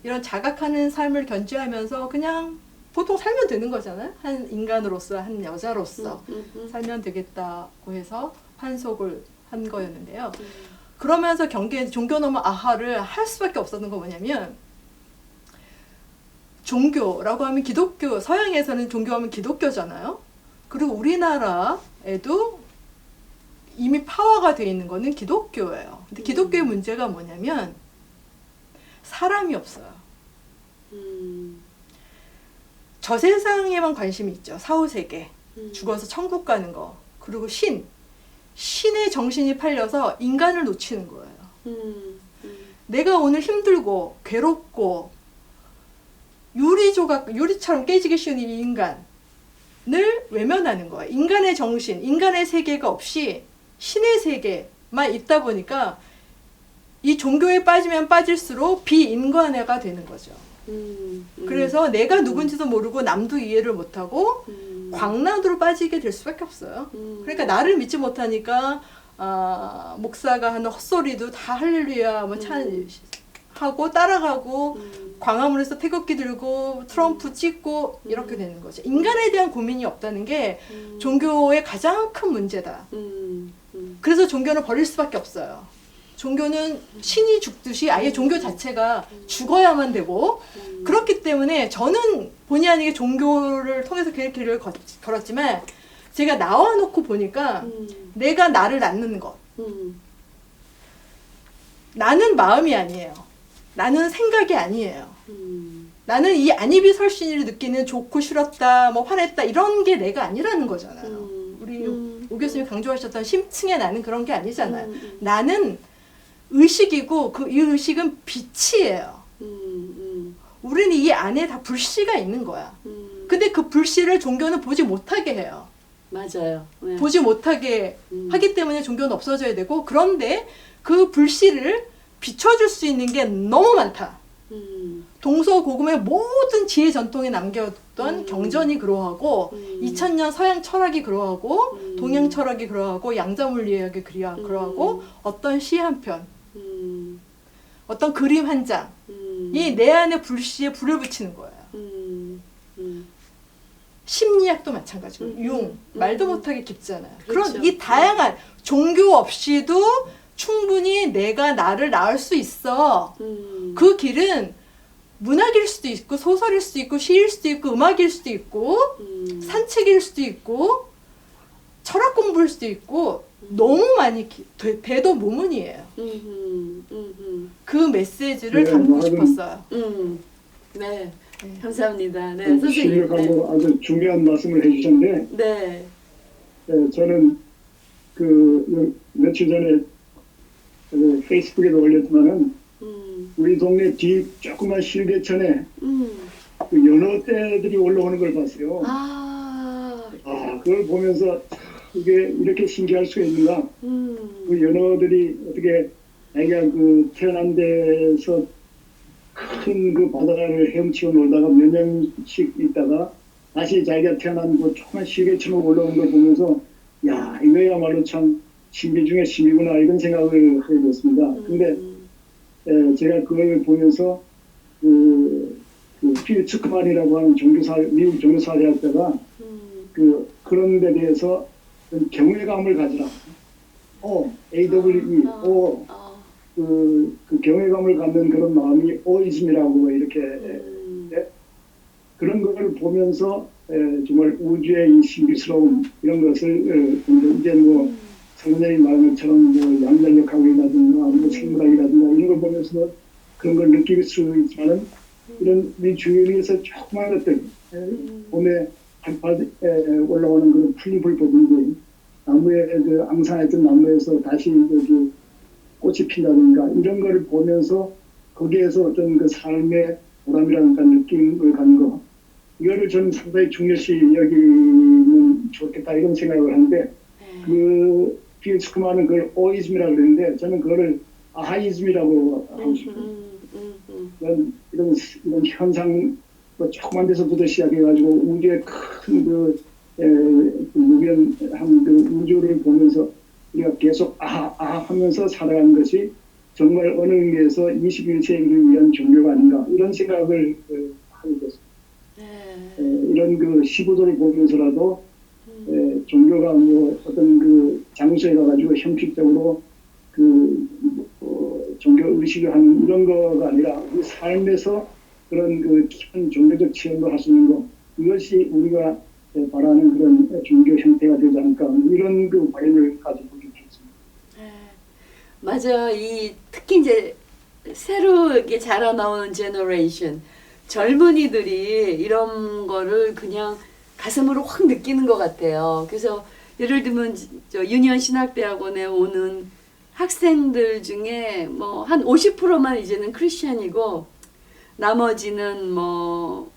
이런 자각하는 삶을 견지하면서 그냥 보통 살면 되는 거잖아요. 한 인간으로서, 한 여자로서 살면 되겠다고 해서 환속을 한 거였는데요. 그러면서 종교 넘어 아하를 할 수밖에 없었던 건 뭐냐면 종교라고 하면 기독교, 서양에서는 종교하면 기독교잖아요. 그리고 우리나라에도 이미 파워가 되어 있는 거는 기독교예요. 근데 기독교의 문제가 뭐냐면 사람이 없어요. 저 세상에만 관심이 있죠. 사후세계, 죽어서 천국 가는 거, 그리고 신의 정신이 팔려서 인간을 놓치는 거예요. 내가 오늘 힘들고 괴롭고 유리처럼 깨지기 쉬운 이 인간을 외면하는 거예요. 인간의 정신, 인간의 세계가 없이 신의 세계만 있다 보니까 이 종교에 빠지면 빠질수록 비인간화가 되는 거죠. 그래서 내가 누군지도 모르고 남도 이해를 못하고 광란으로 빠지게 될 수밖에 없어요. 그러니까 나를 믿지 못하니까 목사가 하는 헛소리도 다 할렐루야 뭐 하고 따라가고 음. 광화문에서 태극기 들고 트럼프 찍고 이렇게 되는 거죠. 인간에 대한 고민이 없다는 게 종교의 가장 큰 문제다. 그래서 종교는 버릴 수밖에 없어요. 종교는 신이 죽듯이 아예 종교 자체가 죽어야만 되고 그렇기 때문에 저는 본의 아니게 종교를 통해서 길을 걸었지만 제가 나와놓고 보니까 내가 나를 낳는 것 나는 마음이 아니에요. 나는 생각이 아니에요. 나는 이 안입이 설신을 느끼는 좋고 싫었다 뭐 화냈다 이런 게 내가 아니라는 거잖아요. 우리 오 교수님이 강조하셨던 심층의 나는 그런 게 아니잖아요. 나는 의식이고 이 의식은 빛이에요. 우리는 이 안에 다 불씨가 있는 거야. 근데 그 불씨를 종교는 보지 못하게 해요. 맞아요. 네. 보지 못하게 하기 때문에 종교는 없어져야 되고 그런데 그 불씨를 비춰줄 수 있는 게 너무 많다. 동서고금의 모든 지혜 전통에 남겨둔 경전이 그러하고 2000년 서양 철학이 그러하고 동양 철학이 그러하고 양자물리학이 그러하고 어떤 시 한 편, 어떤 그림 한 장이 내 안에 불씨에 불을 붙이는 거예요. 심리학도 마찬가지고 말도 못하게 깊잖아요. 그렇죠. 그런 이 다양한 종교 없이도 충분히 내가 나를 낳을 수 있어. 그 길은 문학일 수도 있고 소설일 수도 있고 시일 수도 있고 음악일 수도 있고 산책일 수도 있고 철학 공부일 수도 있고 너무 많이 대도 무문이에요. 그 메시지를 네, 담고 맞은- 싶었어요. 네. 감사합니다. 네, 선생님. 심력하고 아주 중요한 말씀을 해주셨는데 네. 저는 며칠 전에 페이스북에도 올렸지만은 우리 동네 뒤 조그만 실개천에 그 연어떼들이 올라오는 걸 봤어요. 그걸 보면서 이게 이렇게 신기할 수가 있는가. 그 연어들이 어떻게 자기가 그 태어난 데서 큰 그 바다를 헤엄치고 놀다가 몇 년씩 있다가 다시 자기가 태어난 그 조그만 실개천으로 올라오는 걸 보면서 야, 이거야말로 참 신비 중에 신비구나 이런 생각을 하게 됐습니다. 근데 제가 그걸 보면서 필 츠크만이라고 하는 미국 종교사회학자가 그런 데 대해서 경외감을 가지라. AWE, 그 경외감을 갖는 그런 마음이 오이즘이라고 이렇게 그런 걸 보면서 정말 우주의 이 신비스러움 이런 것을 이제 뭐 선생님이 말한 것처럼 뭐 양자역학이라든가 뭐 생물학이라든가 이런 걸 보면서 그런 걸 느낄 수 있지만은 이런 우리 주위에서 조그만 것들 봄에 한파에 올라오는 그런 풀잎을 보든지 나무에 그 앙상했던 나무에서 다시 여기 꽃이 핀다든가 이런 걸 보면서 거기에서 어떤 그 삶의 보람이라는 느낌을 갖는 거 이거를 저는 상당히 중요시 여기면 좋겠다 이런 생각을 하는데 그 필스크만은 그걸 오이즘이라고 그러는데 저는 그거를 아하이즘이라고 하고 싶어요. 이런 현상 뭐 조그만 데서부터 시작해가지고 우주의 큰 무변한 그 우주를 보면서 우리가 계속 하면서 살아가는 것이 정말 어느 의미에서 21세기를 위한 종교가 아닌가 이런 생각을 하게 됐습니다. 이런 그 시구도를 보면서라도 종교가 뭐 어떤 그 장소에 가가지고 형식적으로 종교 의식을 하는 이런 거가 아니라 우리 삶에서 그런 그 깊은 종교적 체험을 할 수 있는 것 이것이 우리가 바라는 그런 종교 형태가 되지 않을까 이런 그 바람을 가지고 있습니다. 맞아. 특히 이제 새로 이렇게 자라나오는 제너레이션 젊은이들이 이런 거를 그냥 가슴으로 확 느끼는 것 같아요. 그래서 예를 들면 유니언 신학대학원에 오는 학생들 중에 뭐 한 50%만 이제는 크리스천이고 나머지는 뭐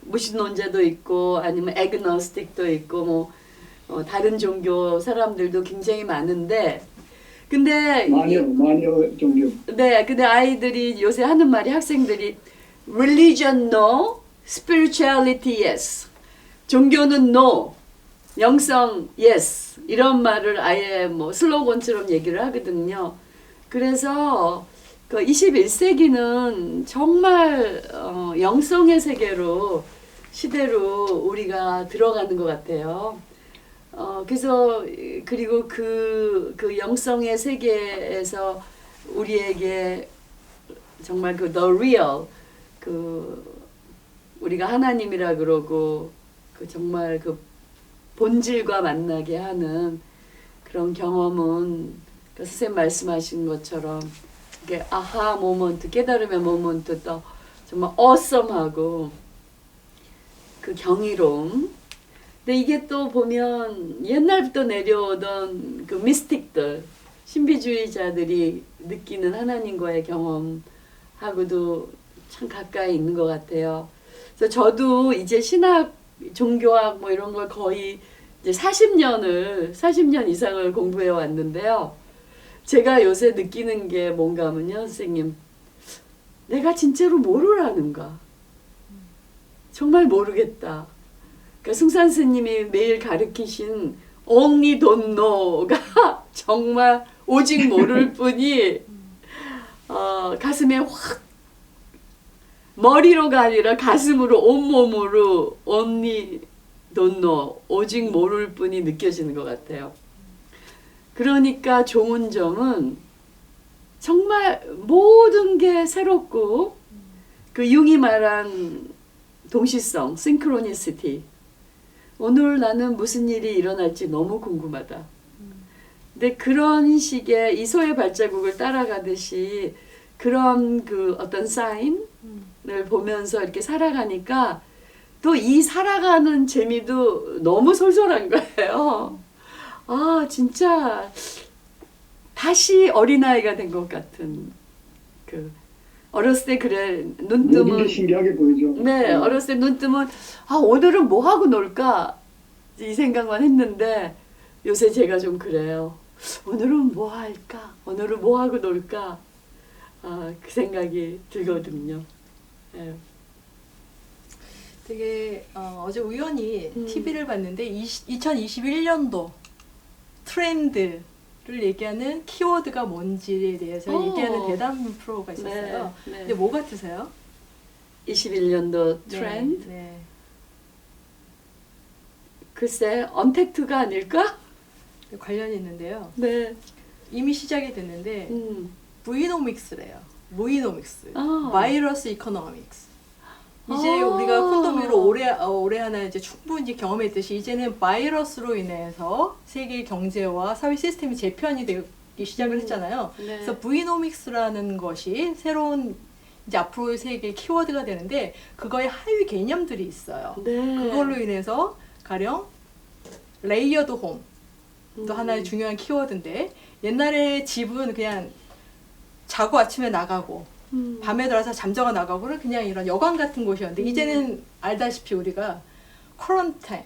무신론자도 있고 아니면 애그노스틱도 있고 뭐 다른 종교 사람들도 굉장히 많은데 근데 마녀 종교. 네, 근데 아이들이 요새 하는 말이 학생들이 religion no, spirituality yes. 종교는 no, 영성 yes. 이런 말을 아예 뭐 슬로건처럼 얘기를 하거든요. 그래서 그 21세기는 정말 영성의 세계로 시대로 우리가 들어가는 것 같아요. 그래서 그리고 그 영성의 세계에서 우리에게 정말 그 the real 그 우리가 하나님이라 그러고 그 정말 그 본질과 만나게 하는 그런 경험은 그 선생님 말씀하신 것처럼 이게 아하 모먼트, 깨달음의 모먼트, 또 정말 어썸하고 그 경이로움. 근데 이게 또 보면 옛날부터 내려오던 그 미스틱들, 신비주의자들이 느끼는 하나님과의 경험하고도 참 가까이 있는 것 같아요. 그래서 저도 이제 신학, 종교학 뭐 이런 걸 거의 이제 40년 이상을 공부해 왔는데요. 제가 요새 느끼는 게 뭔가 하면요, 선생님, 내가 진짜로 뭐를 아는가? 정말 모르겠다. 그러니까 승산 스님이 매일 가르치신 only don't know가 정말 오직 모를 뿐이 가슴에 확 머리로가 아니라 가슴으로 온몸으로 only don't know 오직 모를 뿐이 느껴지는 것 같아요. 그러니까 좋은 점은 정말 모든 게 새롭고 그 융이 말한 동시성, synchronicity. 오늘 나는 무슨 일이 일어날지 너무 궁금하다. 근데 그런 식의 이소의 발자국을 따라가듯이 그런 그 어떤 사인을 보면서 이렇게 살아가니까 또 이 살아가는 재미도 너무 솔솔한 거예요. 아, 진짜 다시 어린아이가 된 것 같은 그 어렸을 때 그래 눈 모든 게 뜨면 신기하게 보이죠. 네, 어렸을 때 눈 뜨면 아, 오늘은 뭐 하고 놀까 이 생각만 했는데 요새 제가 좀 그래요. 오늘은 뭐 할까? 오늘은 뭐 하고 놀까? 아, 그 생각이 들거든요. 네. 되게 어제 우연히 TV를 봤는데 2021년도 트렌드를 얘기하는 키워드가 뭔지에 대해서 얘기하는 대담 프로가 있었어요. 네, 네. 근데 뭐 같으세요? 21년도 트렌드? 네. 글쎄, 언택트가 아닐까? 네. 관련이 있는데요. 네. 이미 시작이 됐는데 무이노믹스래요. 무이노믹스. 아. 바이러스 이코노믹스. 이제 아. 우리가 콘도미로 오래 하나 이제 충분히 경험했듯이 이제는 바이러스로 인해서 세계 경제와 사회 시스템이 재편이 되기 시작을 했잖아요. 네. 그래서 무이노믹스라는 것이 새로운 이제 앞으로의 세계의 키워드가 되는데 그거의 하위 개념들이 있어요. 네. 그걸로 인해서 가령 레이어드 홈도 하나의 중요한 키워드인데 옛날에 집은 그냥 자고 아침에 나가고 밤에 들어서 잠자고 나가고는 그냥 이런 여관 같은 곳이었는데 이제는 알다시피 우리가 쿼런타인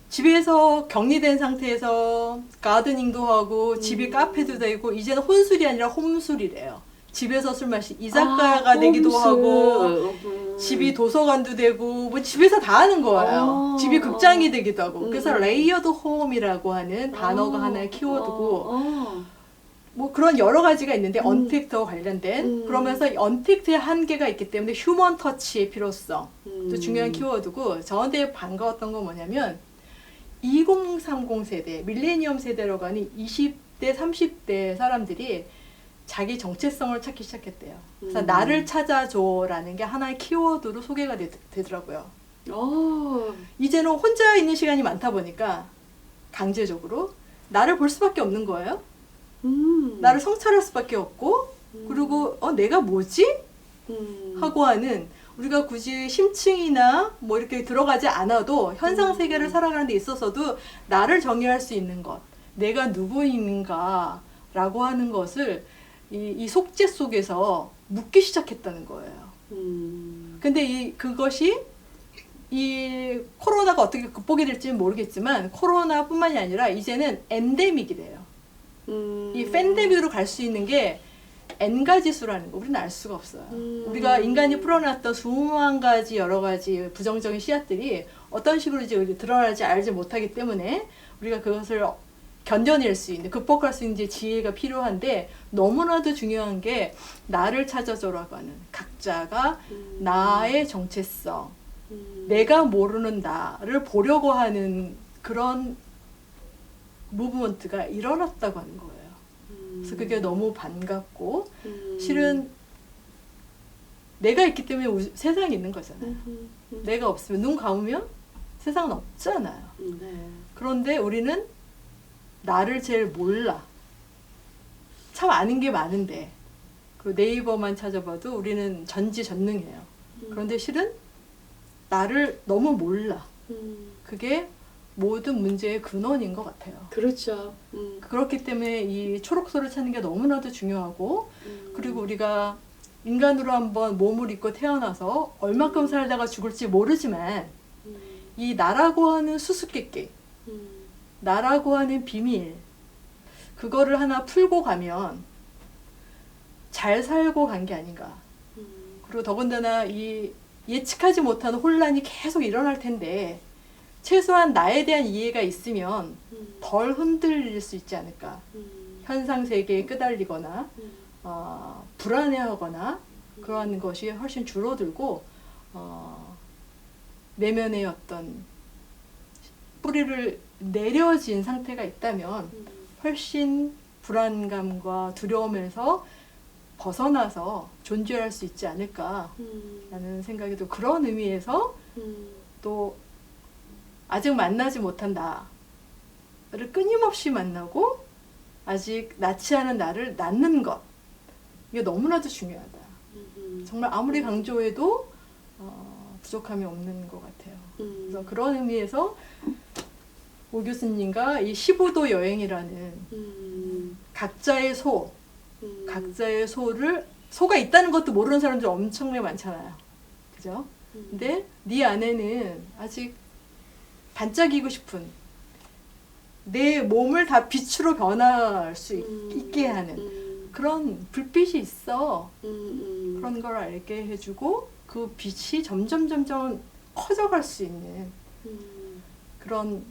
집에서 격리된 상태에서 가드닝도 하고 집이 카페도 되고 이제는 혼술이 아니라 홈술이래요. 집에서 술 이자카야가 되기도 홈술. 하고 집이 도서관도 되고 뭐 집에서 다 하는 거예요. 집이 극장이 되기도 하고 그래서 레이어드 홈이라고 하는 단어가 하나의 키워드고 뭐 그런 여러 가지가 있는데 언택트와 관련된 그러면서 언택트의 한계가 있기 때문에 휴먼 터치의 필요성도 중요한 키워드고 저한테 반가웠던 건 뭐냐면 2030 세대 밀레니엄 세대라고 하는 20대 30대 사람들이 자기 정체성을 찾기 시작했대요. 그래서 나를 찾아줘라는 게 하나의 키워드로 소개가 되더라고요. 이제는 혼자 있는 시간이 많다 보니까 강제적으로 나를 볼 수밖에 없는 거예요. 나를 성찰할 수밖에 없고 그리고 내가 뭐지? 하고 하는 우리가 굳이 심층이나 뭐 이렇게 들어가지 않아도 현상 세계를 살아가는 데 있어서도 나를 정의할 수 있는 것 내가 누구인가 라고 하는 것을 이 속죄 속에서 묻기 시작했다는 거예요. 근데 그것이 이 코로나가 어떻게 극복이 될지는 모르겠지만 코로나뿐만이 아니라 이제는 엔데믹이래요. 이 팬데믹으로 갈 수 있는 게 N가 지수라는 거 우리는 알 수가 없어요. 우리가 인간이 풀어놨던 수만 가지 여러 가지 부정적인 씨앗들이 어떤 식으로 이제 드러날지 알지 못하기 때문에 우리가 그것을 견뎌낼 수 있는, 극복할 수 있는 이제 지혜가 필요한데, 너무나도 중요한 게 나를 찾아줘라고 하는, 각자가 나의 정체성, 내가 모르는 나를 보려고 하는 그런 무브먼트가 일어났다고 하는 거예요. 그래서 그게 너무 반갑고, 실은 내가 있기 때문에 세상이 있는 거잖아요. 내가 없으면, 눈 감으면 세상은 없잖아요. 네. 그런데 우리는 나를 제일 몰라. 참 아는 게 많은데, 그 네이버만 찾아봐도 우리는 전지전능해요. 그런데 실은 나를 너무 몰라. 그게 모든 문제의 근원인 것 같아요. 그렇죠. 그렇기 때문에 이 초록소를 찾는 게 너무나도 중요하고, 그리고 우리가 인간으로 한번 몸을 입고 태어나서 얼마큼 살다가 죽을지 모르지만, 이 나라고 하는 수수께끼, 나라고 하는 비밀, 그거를 하나 풀고 가면 잘 살고 간 게 아닌가. 그리고 더군다나 이 예측하지 못하는 혼란이 계속 일어날 텐데, 최소한 나에 대한 이해가 있으면 덜 흔들릴 수 있지 않을까. 현상 세계에 끄달리거나 불안해하거나 그러한 것이 훨씬 줄어들고, 내면의 어떤 뿌리를 내려진 상태가 있다면 훨씬 불안감과 두려움에서 벗어나서 존재할 수 있지 않을까라는 생각이 들고, 그런 의미에서 또 아직 만나지 못한 나를 끊임없이 만나고 아직 낳지 않은 나를 낳는 것, 이게 너무나도 중요하다. 정말 아무리 강조해도 부족함이 없는 것 같아요. 그래서 그런 의미에서 오 교수님과 이 15도 여행이라는 각자의 각자의 소가 있다는 것도 모르는 사람들 엄청나게 많잖아요. 그죠? 근데 네 안에는 아직 반짝이고 싶은, 내 몸을 다 빛으로 변화할 수 있게 하는 그런 불빛이 있어. 그런 걸 알게 해주고, 그 빛이 점점 커져갈 수 있는 그런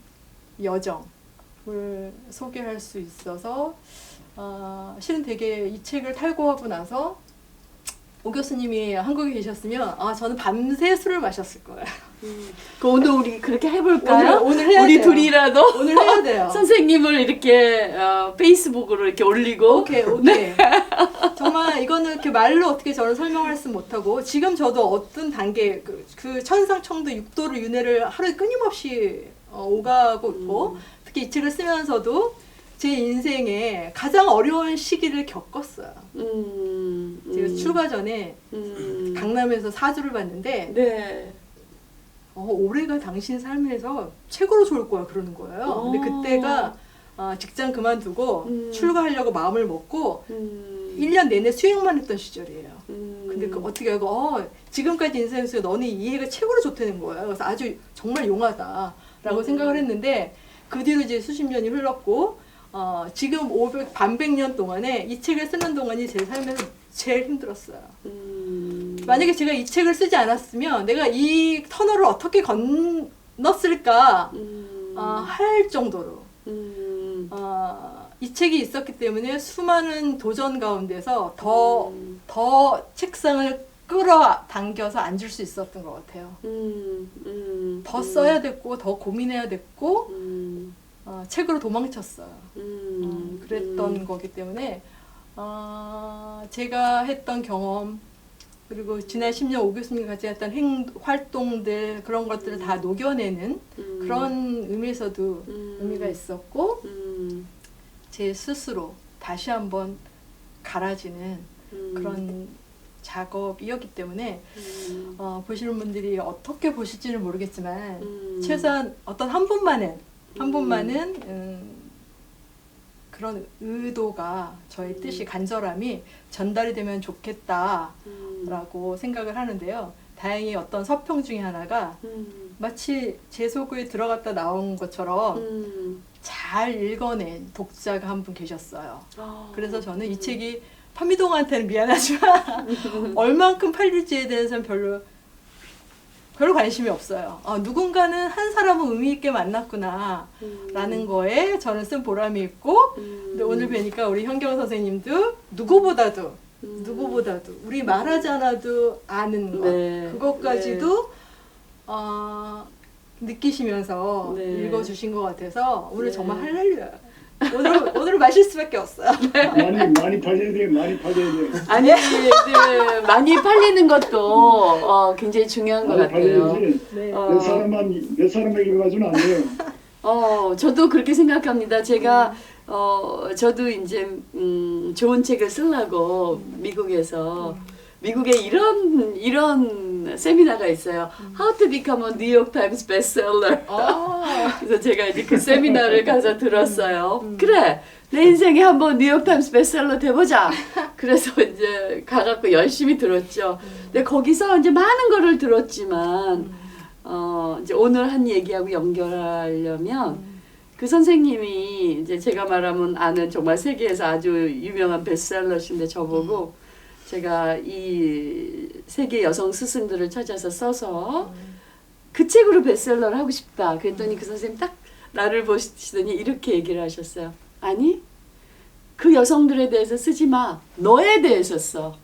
여정을 소개할 수 있어서, 실은 되게 이 책을 탈고하고 나서 오 교수님이 한국에 계셨으면 저는 밤새 술을 마셨을 거예요. 그 오늘 우리 그렇게 해볼까요? 오늘 해야 우리 돼요. 둘이라도 오늘 해야 돼요. 선생님을 이렇게 페이스북으로 이렇게 올리고. 오케이. 정말 이거는 이렇게 말로 어떻게 저는 설명할 수 못하고, 지금 저도 어떤 단계, 그 천상청도 6도를 윤회를 하루에 끊임없이 오가고 있고, 특히 이 책을 쓰면서도 제 인생에 가장 어려운 시기를 겪었어요. 제가 출가 전에 강남에서 사주를 봤는데, 네. 올해가 당신 삶에서 최고로 좋을 거야 그러는 거예요. 근데 그때가 직장 그만두고 출가하려고 마음을 먹고 1년 내내 수행만 했던 시절이에요. 근데 어떻게 알고 지금까지 인생에서 너는 이 해가 최고로 좋다는 거예요. 그래서 아주 정말 용하다라고 생각을 했는데, 그 뒤로 이제 수십 년이 흘렀고, 지금 100년 동안에 이 책을 쓰는 동안이 제 삶에서 제일 힘들었어요. 만약에 제가 이 책을 쓰지 않았으면 내가 이 터널을 어떻게 건넜을까 할 정도로 이 책이 있었기 때문에 수많은 도전 가운데서 더 책상을 끌어당겨서 앉을 수 있었던 것 같아요. 더 써야 됐고, 더 고민해야 됐고, 책으로 도망쳤어요. 그랬던 거기 때문에 제가 했던 경험, 그리고 지난 10년 오 교수님과 같이 했던 활동들, 그런 것들을 다 녹여내는 그런 의미에서도 의미가 있었고, 제 스스로 다시 한번 갈아지는 그런 작업이었기 때문에 보시는 분들이 어떻게 보실지는 모르겠지만 최소한 어떤 한 분만은 그런 의도가, 저의 뜻이, 간절함이 전달이 되면 좋겠다라고 생각을 하는데요. 다행히 어떤 서평 중에 하나가 마치 제 속에 들어갔다 나온 것처럼 잘 읽어낸 독자가 한 분 계셨어요. 그래서 저는 이 책이 판미동한테는 미안하지만 얼만큼 팔릴지에 대해서는 별로 별로 관심이 없어요. 누군가는 한 사람은 의미 있게 만났구나 라는 거에 저는 쓴 보람이 있고 근데 오늘 뵈니까 우리 현경 선생님도 누구보다도 우리 말하지 않아도 아는 것 네. 그것까지도 느끼시면서 네. 읽어주신 것 같아서 오늘 네. 정말 할렐루야. 오늘 마실 수밖에 없어요. 많이 팔려야 돼요. 많이 팔려야 돼요. 아니, 네, 많이 팔리는 것도 굉장히 중요한 것 많이 같아요. 팔려야지. 네. 몇 사람에게 가지고는 안 돼요. 저도 그렇게 생각합니다. 제가 저도 이제 좋은 책을 쓰려고 미국에 이런 세미나가 있어요. How to become a New York Times bestseller. 그래서 제가 이제 그 세미나를 가서 들었어요. 그래, 내 인생에 한번 뉴욕 타임스 베스트셀러 돼보자. 그래서 이제 가갖고 열심히 들었죠. 근데 거기서 이제 많은 거를 들었지만 이제 오늘 한 얘기하고 연결하려면 그 선생님이 이제 제가 말하면 아는 정말 세계에서 아주 유명한 베스트셀러신데 저보고 제가 이 세계 여성 스승들을 찾아서 써서 그 책으로 베스트셀러를 하고 싶다. 그랬더니 그 선생님 딱 나를 보시더니 이렇게 얘기를 하셨어요. 아니, 그 여성들에 대해서 쓰지 마. 너에 대해서 써.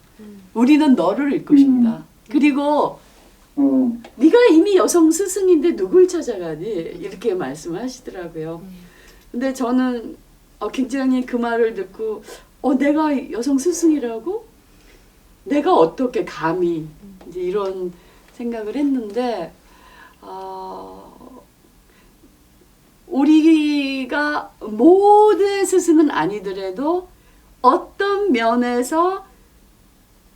우리는 너를 읽고 싶다. 그리고 네가 이미 여성 스승인데 누굴 찾아가니? 이렇게 말씀하시더라고요. 근데 저는 굉장히 그 말을 듣고 내가 여성 스승이라고? 내가 어떻게 감히 이제 이런 생각을 했는데 우리가 모든 스승은 아니더라도 어떤 면에서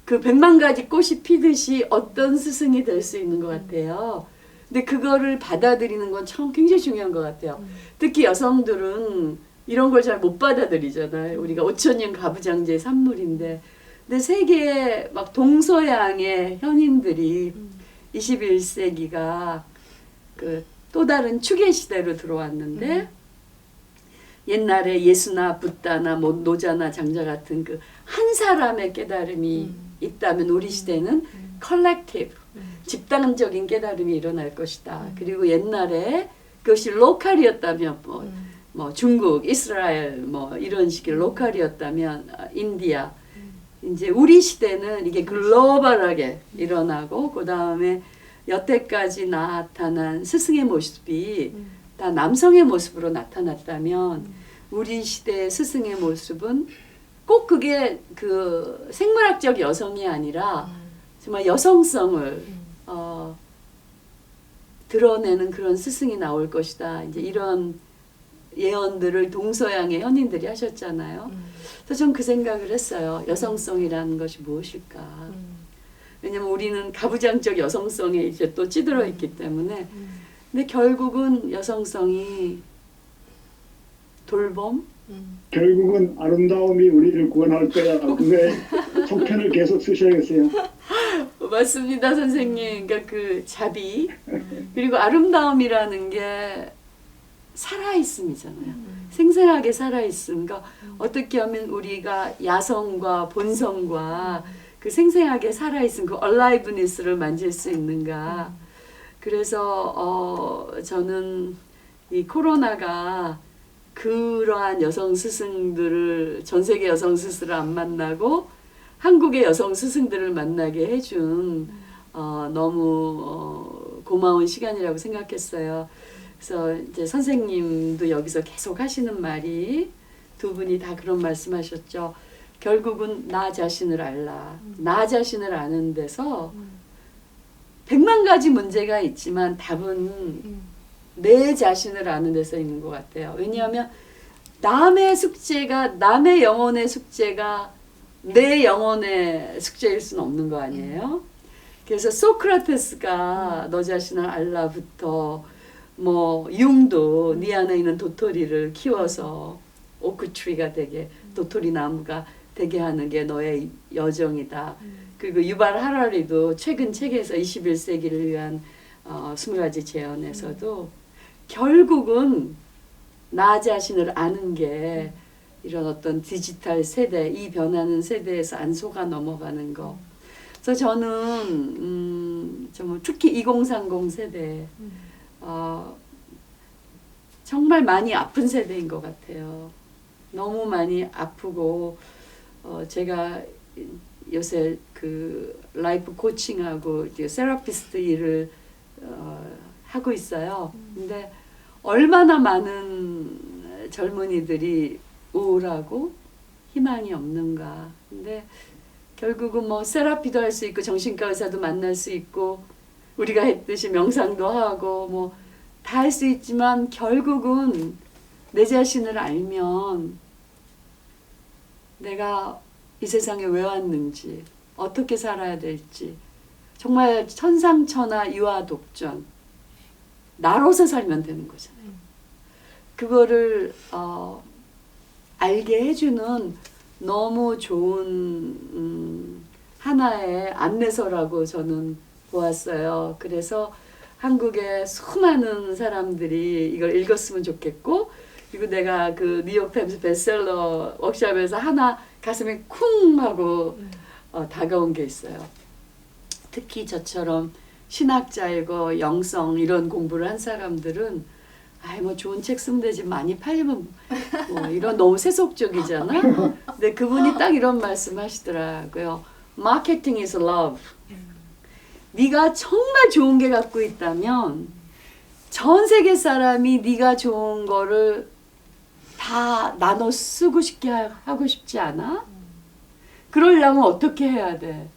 그 100만 가지 꽃이 피듯이 어떤 스승이 될 수 있는 것 같아요. 근데 그거를 받아들이는 건 참 굉장히 중요한 것 같아요. 특히 여성들은 이런 걸 잘 못 받아들이잖아요. 우리가 5000년 가부장제의 산물인데. 근데 세계의 막 동서양의 현인들이 21세기가 그 또 다른 추계 시대로 들어왔는데 옛날에 예수나 붓다나 뭐 노자나 장자 같은 그 한 사람의 깨달음이 있다면 우리 시대는 컬렉티브 집단적인 깨달음이 일어날 것이다. 그리고 옛날에 그것이 로컬이었다면 뭐 중국, 이스라엘 뭐 이런 식의 로컬이었다면 인디아 이제 우리 시대는 이게 글로벌하게 일어나고 그 다음에 여태까지 나타난 스승의 모습이 다 남성의 모습으로 나타났다면 우리 시대의 스승의 모습은 꼭 그게 그 생물학적 여성이 아니라 정말 여성성을 드러내는 그런 스승이 나올 것이다. 이제 이런 예언들을 동서양의 현인들이 하셨잖아요. 그래서 전 그 생각을 했어요. 여성성이라는 것이 무엇일까? 왜냐면 우리는 가부장적 여성성에 이제 또 찌들어 있기 때문에. 근데 결국은 여성성이 돌봄? 결국은 아름다움이 우리를 구원할 거야. 그거에 속편을 계속 쓰셔야겠어요. 맞습니다, 선생님. 그러니까 그 자비 그리고 아름다움이라는 게 살아있음이잖아요. 생생하게 살아있음. 그러니까 어떻게 하면 우리가 야성과 본성과 그 생생하게 살아있음, 그 aliveness를 만질 수 있는가. 그래서 저는 이 코로나가 그러한 여성 스승들을 전 세계 여성 스승을 안 만나고 한국의 여성 스승들을 만나게 해준 너무 고마운 시간이라고 생각했어요. 그래서 이제 선생님도 여기서 계속 하시는 말이 두 분이 다 그런 말씀하셨죠. 결국은 나 자신을 알라. 나 자신을 아는 데서 100만 가지 문제가 있지만 답은 내 자신을 아는 데서 있는 것 같아요. 왜냐하면 남의 숙제가 남의 영혼의 숙제가 내 영혼의 숙제일 수는 없는 거 아니에요? 그래서 소크라테스가 너 자신을 알라부터 뭐 융도 네 안에 있는 도토리를 키워서 오크트리가 되게 도토리 나무가 되게 하는 게 너의 여정이다. 그리고 유발 하라리도 최근 책에서 21세기를 위한 20가지 제언에서도 결국은 나 자신을 아는 게 이런 어떤 디지털 세대, 이 변하는 세대에서 안 속아 넘어가는 거. 그래서 저는 좀 특히 2030 세대 정말 많이 아픈 세대인 것 같아요. 너무 많이 아프고 제가 요새 그 라이프 코칭하고 세라피스트 일을 하고 있어요. 근데 얼마나 많은 젊은이들이 우울하고 희망이 없는가. 근데 결국은 뭐 세라피도 할 수 있고 정신과 의사도 만날 수 있고 우리가 했듯이 명상도 하고 뭐 다 할 수 있지만 결국은 내 자신을 알면 내가 이 세상에 왜 왔는지 어떻게 살아야 될지 정말 천상천하 유아독전 나로서 살면 되는 거잖아요. 그거를 알게 해주는 너무 좋은 하나의 안내서라고 저는 보았어요. 그래서 한국의 수많은 사람들이 이걸 읽었으면 좋겠고 그리고 내가 그 뉴욕타임스 베스트셀러 워크숍에서 하나 가슴에 쿵 하고 다가온 게 있어요. 특히 저처럼 신학자이고 영성 이런 공부를 한 사람들은 아이 뭐 좋은 책 쓰면 되지 많이 팔리면 뭐 이런 너무 세속적이잖아. 근데 그분이 딱 이런 말씀 하시더라고요. Marketing is love. 네가 정말 좋은 게 갖고 있다면 전 세계 사람이 네가 좋은 거를 다 나눠 쓰고 싶게 하고 싶지 않아? 그러려면 어떻게 해야 돼?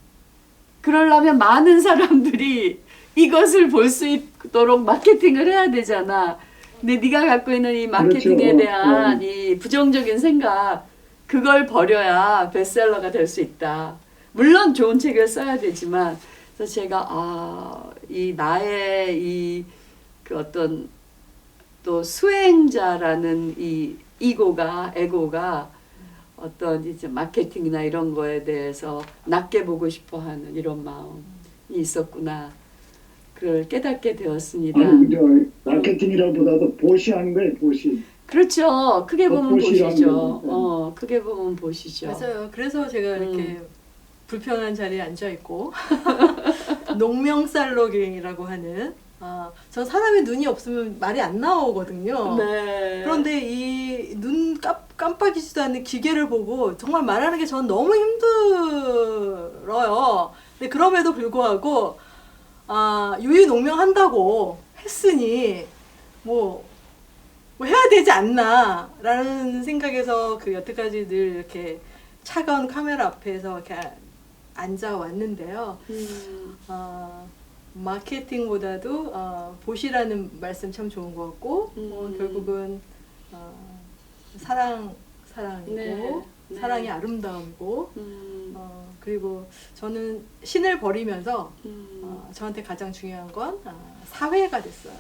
그러려면 많은 사람들이 이것을 볼 수 있도록 마케팅을 해야 되잖아. 근데 네가 갖고 있는 이 마케팅에 그렇죠. 대한 이 부정적인 생각 그걸 버려야 베스트셀러가 될 수 있다. 물론 좋은 책을 써야 되지만 그래서 제가 이 나의 이 그 어떤 또 수행자라는 이 에고가 어떤 이제 마케팅이나 이런 거에 대해서 낮게 보고 싶어 하는 이런 마음이 있었구나. 그걸 깨닫게 되었습니다. 마케팅이라보다도 보시하는 거예요, 보시. 그렇죠. 크게 보면 보시라는 보시죠. 거죠. 크게 보면 보시죠. 맞아요. 그래서 제가 이렇게 불편한 자리에 앉아 있고 농명살로갱이라고 하는 저 사람의 눈이 없으면 말이 안 나오거든요. 네. 그런데 이 눈 깜빡이지도 않는 기계를 보고 정말 말하는 게 전 너무 힘들어요. 근데 그럼에도 불구하고 유유농명한다고 했으니 뭐 해야 되지 않나라는 생각에서 그 여태까지 늘 이렇게 차가운 카메라 앞에서 이렇게 앉아 왔는데요. 마케팅보다도 보시라는 말씀 참 좋은 것 같고 결국은 사랑이고 네. 사랑이 아름다움이고 그리고 저는 신을 버리면서 저한테 가장 중요한 건 사회가 됐어요.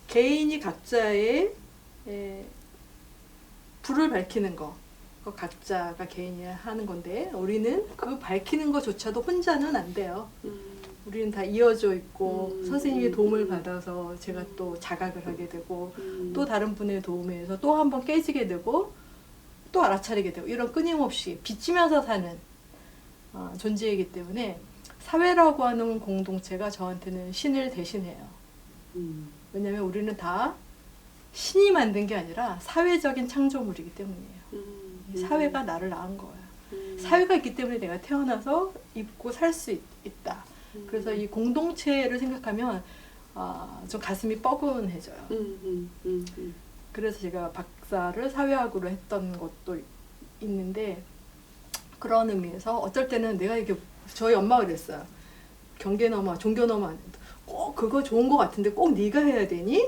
개인이 각자의 불을 밝히는 거 그거 각자가 개인이 하는 건데 우리는 그 밝히는 것조차도 혼자는 안 돼요. 우리는 다 이어져 있고 선생님의 도움을 받아서 제가 또 자각을 하게 되고 또 다른 분의 도움에 의해서 또 한 번 깨지게 되고 또 알아차리게 되고 이런 끊임없이 빚지면서 사는 존재이기 때문에 사회라고 하는 공동체가 저한테는 신을 대신해요. 왜냐하면 우리는 다 신이 만든 게 아니라 사회적인 창조물이기 때문이에요. 이 사회가 나를 낳은 거예요. 사회가 있기 때문에 내가 태어나서 입고 살 수 있다. 그래서 이 공동체를 생각하면 좀 가슴이 뻐근해져요. 그래서 제가 박사를 사회학으로 했던 것도 있는데 그런 의미에서 어쩔 때는 내가 이렇게 저희 엄마가 그랬어요. 경계 넘어, 종교 넘어 꼭 그거 좋은 거 같은데 꼭 네가 해야 되니?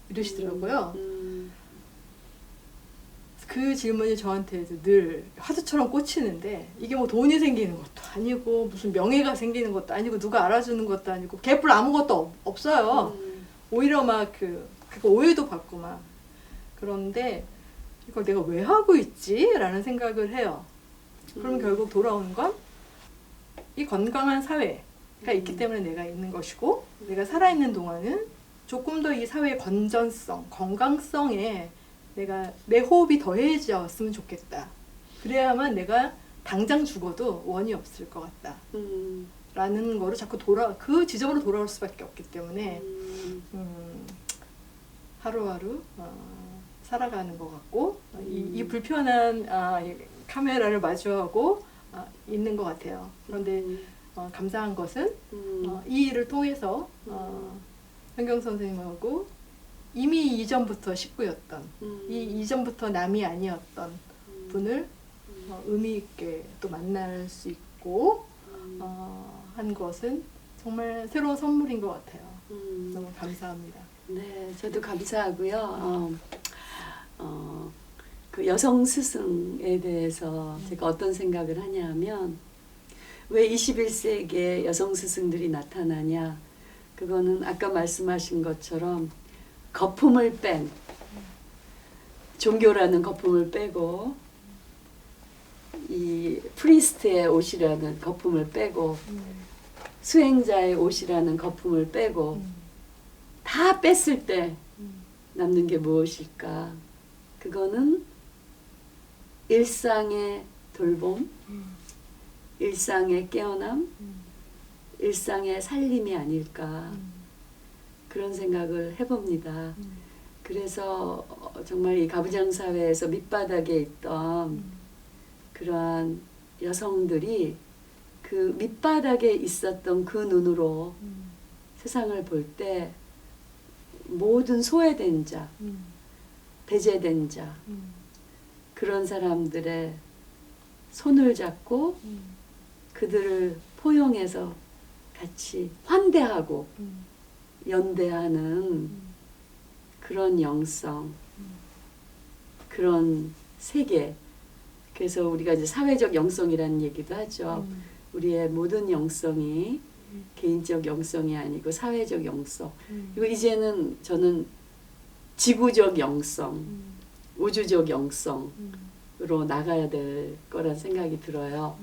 이러시더라고요. 그 질문이 저한테 늘 화두처럼 꽂히는데 이게 뭐 돈이 생기는 것도 아니고 무슨 명예가 생기는 것도 아니고 누가 알아주는 것도 아니고 개뿔 아무것도 없어요. 오히려 막 그거 오해도 받고 막 그런데 이걸 내가 왜 하고 있지? 라는 생각을 해요. 그럼 결국 돌아오는 건 이 건강한 사회가 있기 때문에 내가 있는 것이고 내가 살아있는 동안은 조금 더 이 사회의 건전성, 건강성에 내가 내 호흡이 더해졌으면 좋겠다. 그래야만 내가 당장 죽어도 원이 없을 것 같다. 음. 라는 거로 자꾸 그 지점으로 돌아올 수밖에 없기 때문에 하루하루 살아가는 것 같고 이 불편한 이 카메라를 마주하고 있는 것 같아요. 그런데 감사한 것은 이 일을 통해서 현경 선생님하고 이미 이전부터 식구였던 이전부터 남이 아니었던 분을 의미 있게 또 만날 수 있고 한 것은 정말 새로운 선물인 것 같아요. 너무 감사합니다. 네, 저도 감사하고요. 그 여성 스승에 대해서 제가 어떤 생각을 하냐면 왜 21세기에 여성 스승들이 나타나냐? 그거는 아까 말씀하신 것처럼 거품을 뺀 종교라는 거품을 빼고 이 프리스트의 옷이라는 거품을 빼고 수행자의 옷이라는 거품을 빼고 다 뺐을 때 남는 게 무엇일까? 그거는 일상의 돌봄, 일상의 깨어남, 일상의 살림이 아닐까 그런 생각을 해봅니다. 그래서 정말 이 가부장 사회에서 밑바닥에 있던 그러한 여성들이 그 밑바닥에 있었던 그 눈으로 세상을 볼 때 모든 소외된 자, 배제된 자 그런 사람들의 손을 잡고 그들을 포용해서 같이 환대하고 연대하는 그런 영성, 그런 세계. 그래서 우리가 이제 사회적 영성이라는 얘기도 하죠. 우리의 모든 영성이 개인적 영성이 아니고 사회적 영성. 그리고 이제는 저는 지구적 영성, 우주적 영성으로 나가야 될 거란 생각이 들어요.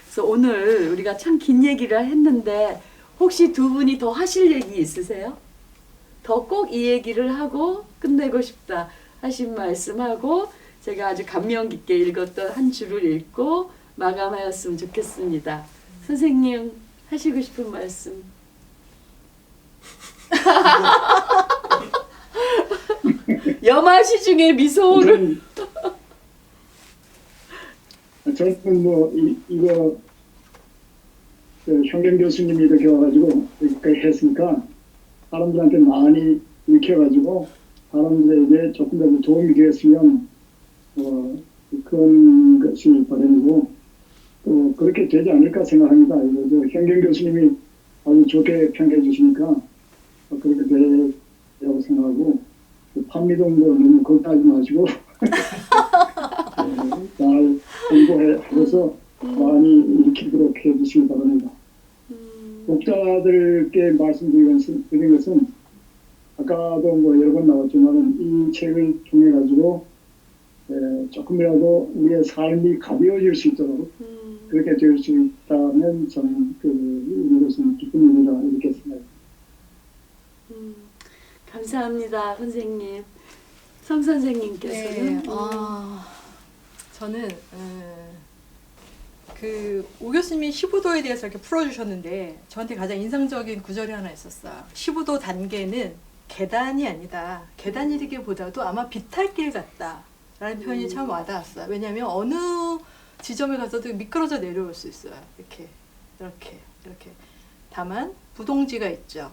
그래서 오늘 우리가 참 긴 얘기를 했는데 혹시 두 분이 더 하실 얘기 있으세요? 더 꼭 이 얘기를 하고 끝내고 싶다 하신 말씀하고 제가 아주 감명 깊게 읽었던 한 줄을 읽고 마감하였으면 좋겠습니다. 선생님 하시고 싶은 말씀. 염하시 중에 미소를. 저는 뭐 이거 현경 교수님이 이렇게 와가지고 여기까지 했으니까 사람들한테 많이 익혀가지고 사람들에게 조금 더 도움이 되었으면 그런 것이 바람이고 또 그렇게 되지 않을까 생각합니다. 이거 현경 교수님이 아주 좋게 평가해 주시니까 그렇게 되라고 생각하고 판미동도 너무 걱정하지 마시고 잘 공부해서 많이 익히도록 해주시기 바랍니다. 독자들께 말씀드린 것은 아까도 뭐 여러 번 나왔지만 이 책을 통해 가지고 조금이라도 우리의 삶이 가벼워질 수 있도록 그렇게 될 수 있다면 저는 이것은 기쁜 일이라 이렇게 생각합니다. 감사합니다, 선생님. 성 선생님께서는 네, 저는 그 오 교수님이 15도에 대해서 이렇게 풀어주셨는데 저한테 가장 인상적인 구절이 하나 있었어요. 15도 단계는 계단이 아니다. 계단이기보다도 아마 비탈길 같다. 라는 표현이 참 와닿았어요. 왜냐하면 어느 지점에 가서도 미끄러져 내려올 수 있어요. 이렇게. 다만 부동지가 있죠.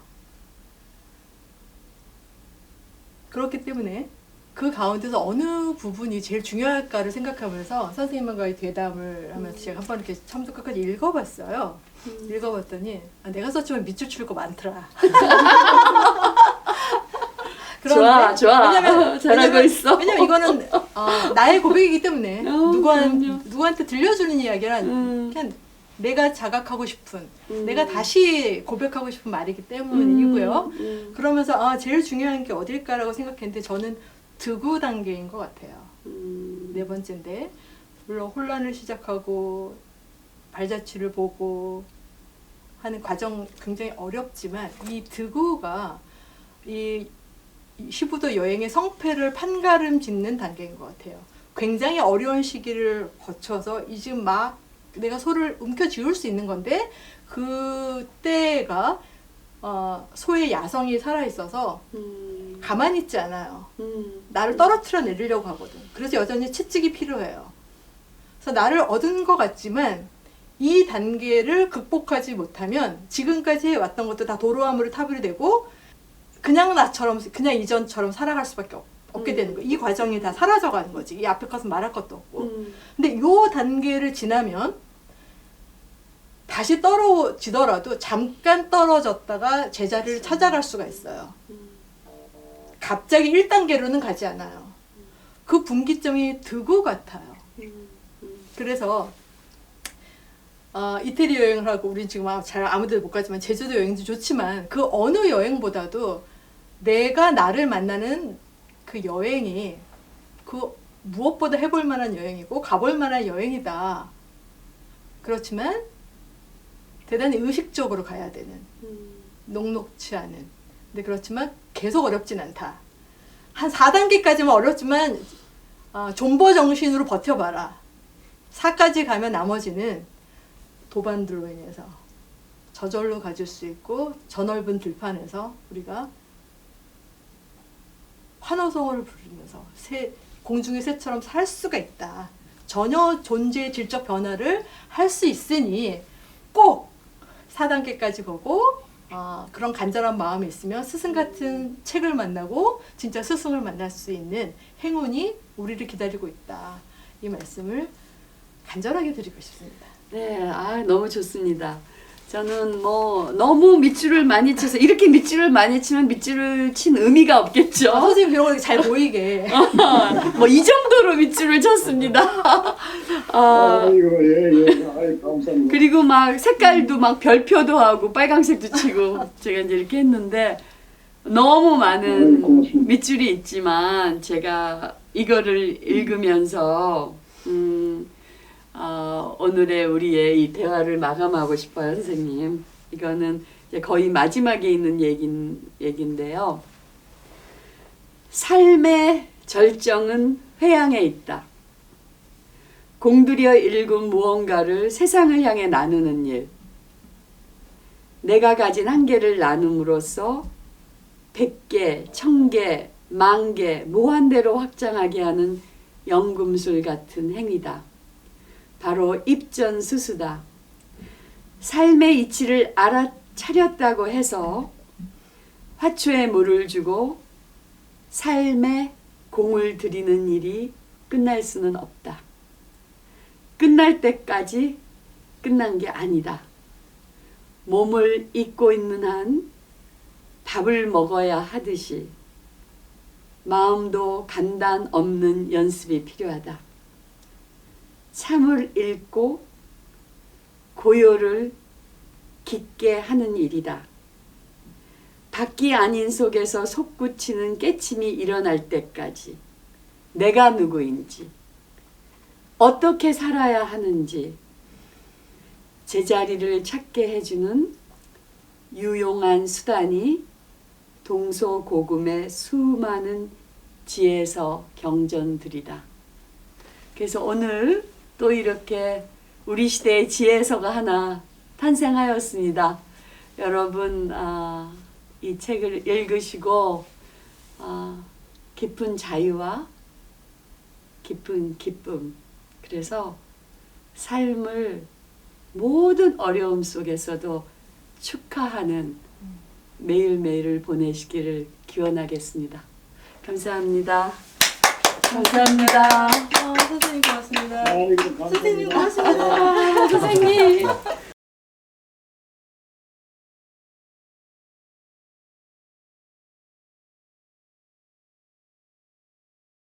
그렇기 때문에 그 가운데서 어느 부분이 제일 중요할까를 생각하면서 선생님과의 대담을 하면서 제가 한번 이렇게 처음부터 끝까지 읽어봤어요. 읽어봤더니 내가 썼지만 밑줄 칠 거 많더라. 좋아. 왜냐면 잘하고 있어. 왜냐면 이거는 나의 고백이기 때문에 그럼요. 누구한테 들려주는 이야기란 그냥 내가 자각하고 싶은 내가 다시 고백하고 싶은 말이기 때문이고요. 그러면서 제일 중요한 게 어딜까라고 생각했는데 저는 득우 단계인 것 같아요. 네 번째인데 물론 혼란을 시작하고 발자취를 보고 하는 과정 굉장히 어렵지만 이 득우가 이 15도 여행의 성패를 판가름 짓는 단계인 것 같아요. 굉장히 어려운 시기를 거쳐서 지금 막 내가 소를 움켜쥐을 수 있는 건데 그때가 소의 야성이 살아있어서 가만히 있지 않아요. 나를 떨어뜨려 내리려고 하거든. 그래서 여전히 채찍이 필요해요. 그래서 나를 얻은 것 같지만 이 단계를 극복하지 못하면 지금까지 해왔던 것도 다 도로아무를 타버리 되고 그냥 나처럼 그냥 이전처럼 살아갈 수밖에 없게 되는 거예요. 이 과정이 다 사라져가는 거지. 이 앞에 가서 말할 것도 없고. 근데 요 단계를 지나면 다시 떨어지더라도 잠깐 떨어졌다가 제자리를 찾아갈 수가 있어요. 갑자기 1단계로는 가지 않아요. 그 분기점이 드고 같아요. 그래서 이태리 여행을 하고 우린 지금 잘 아무 데도 못 가지만 제주도 여행도 좋지만 그 어느 여행보다도 내가 나를 만나는 그 여행이 그 무엇보다 해볼 만한 여행이고 가볼 만한 여행이다. 그렇지만 대단히 의식적으로 가야 되는 녹록치 않은 근데 그렇지만 계속 어렵진 않다. 한 4단계까지만 어렵지만 존버 정신으로 버텨봐라. 4까지 가면 나머지는 도반들로 인해서 저절로 가질 수 있고 저 넓은 들판에서 우리가 환호성을 부르면서 공중의 새처럼 살 수가 있다. 전혀 존재의 질적 변화를 할 수 있으니 꼭 4단계까지 보고 그런 간절한 마음이 있으면 스승 같은 책을 만나고 진짜 스승을 만날 수 있는 행운이 우리를 기다리고 있다. 이 말씀을 간절하게 드리고 싶습니다. 네, 너무 좋습니다. 저는 너무 밑줄을 많이 쳐서 이렇게 밑줄을 많이 치면 밑줄을 친 의미가 없겠죠. 선생님 이런 거 잘 보이게. 이 정도로 밑줄을 쳤습니다. 아이고, 예. 감사합니다. 그리고 막 색깔도 막 별표도 하고 빨강색도 치고 제가 이제 이렇게 했는데 너무 많은 고맙습니다. 밑줄이 있지만 제가 이거를 읽으면서 오늘의 우리의 이 대화를 마감하고 싶어요, 선생님. 이거는 이제 거의 마지막에 있는 얘기인데요. 삶의 절정은 회양에 있다. 공들여 읽은 무언가를 세상을 향해 나누는 일. 내가 가진 한계를 나눔으로써 100개, 1000개, 10,000개, 무한대로 확장하게 하는 연금술 같은 행위다. 바로 입전수수다. 삶의 이치를 알아차렸다고 해서 화초에 물을 주고 삶에 공을 들이는 일이 끝날 수는 없다. 끝날 때까지 끝난 게 아니다. 몸을 잊고 있는 한 밥을 먹어야 하듯이 마음도 간단 없는 연습이 필요하다. 참을 읽고 고요를 깊게 하는 일이다. 밖이 아닌 속에서 솟구치는 깨침이 일어날 때까지 내가 누구인지 어떻게 살아야 하는지 제자리를 찾게 해주는 유용한 수단이 동서고금의 수많은 지혜서 경전들이다. 그래서 오늘 또 이렇게 우리 시대의 지혜서가 하나 탄생하였습니다. 여러분 이 책을 읽으시고 깊은 자유와 깊은 기쁨, 그래서 삶을 모든 어려움 속에서도 축하하는 매일매일을 보내시기를 기원하겠습니다. 감사합니다. 감사합니다. 선생님 고맙습니다. 아이고, 감사합니다. 선생님 고맙습니다. 선생님.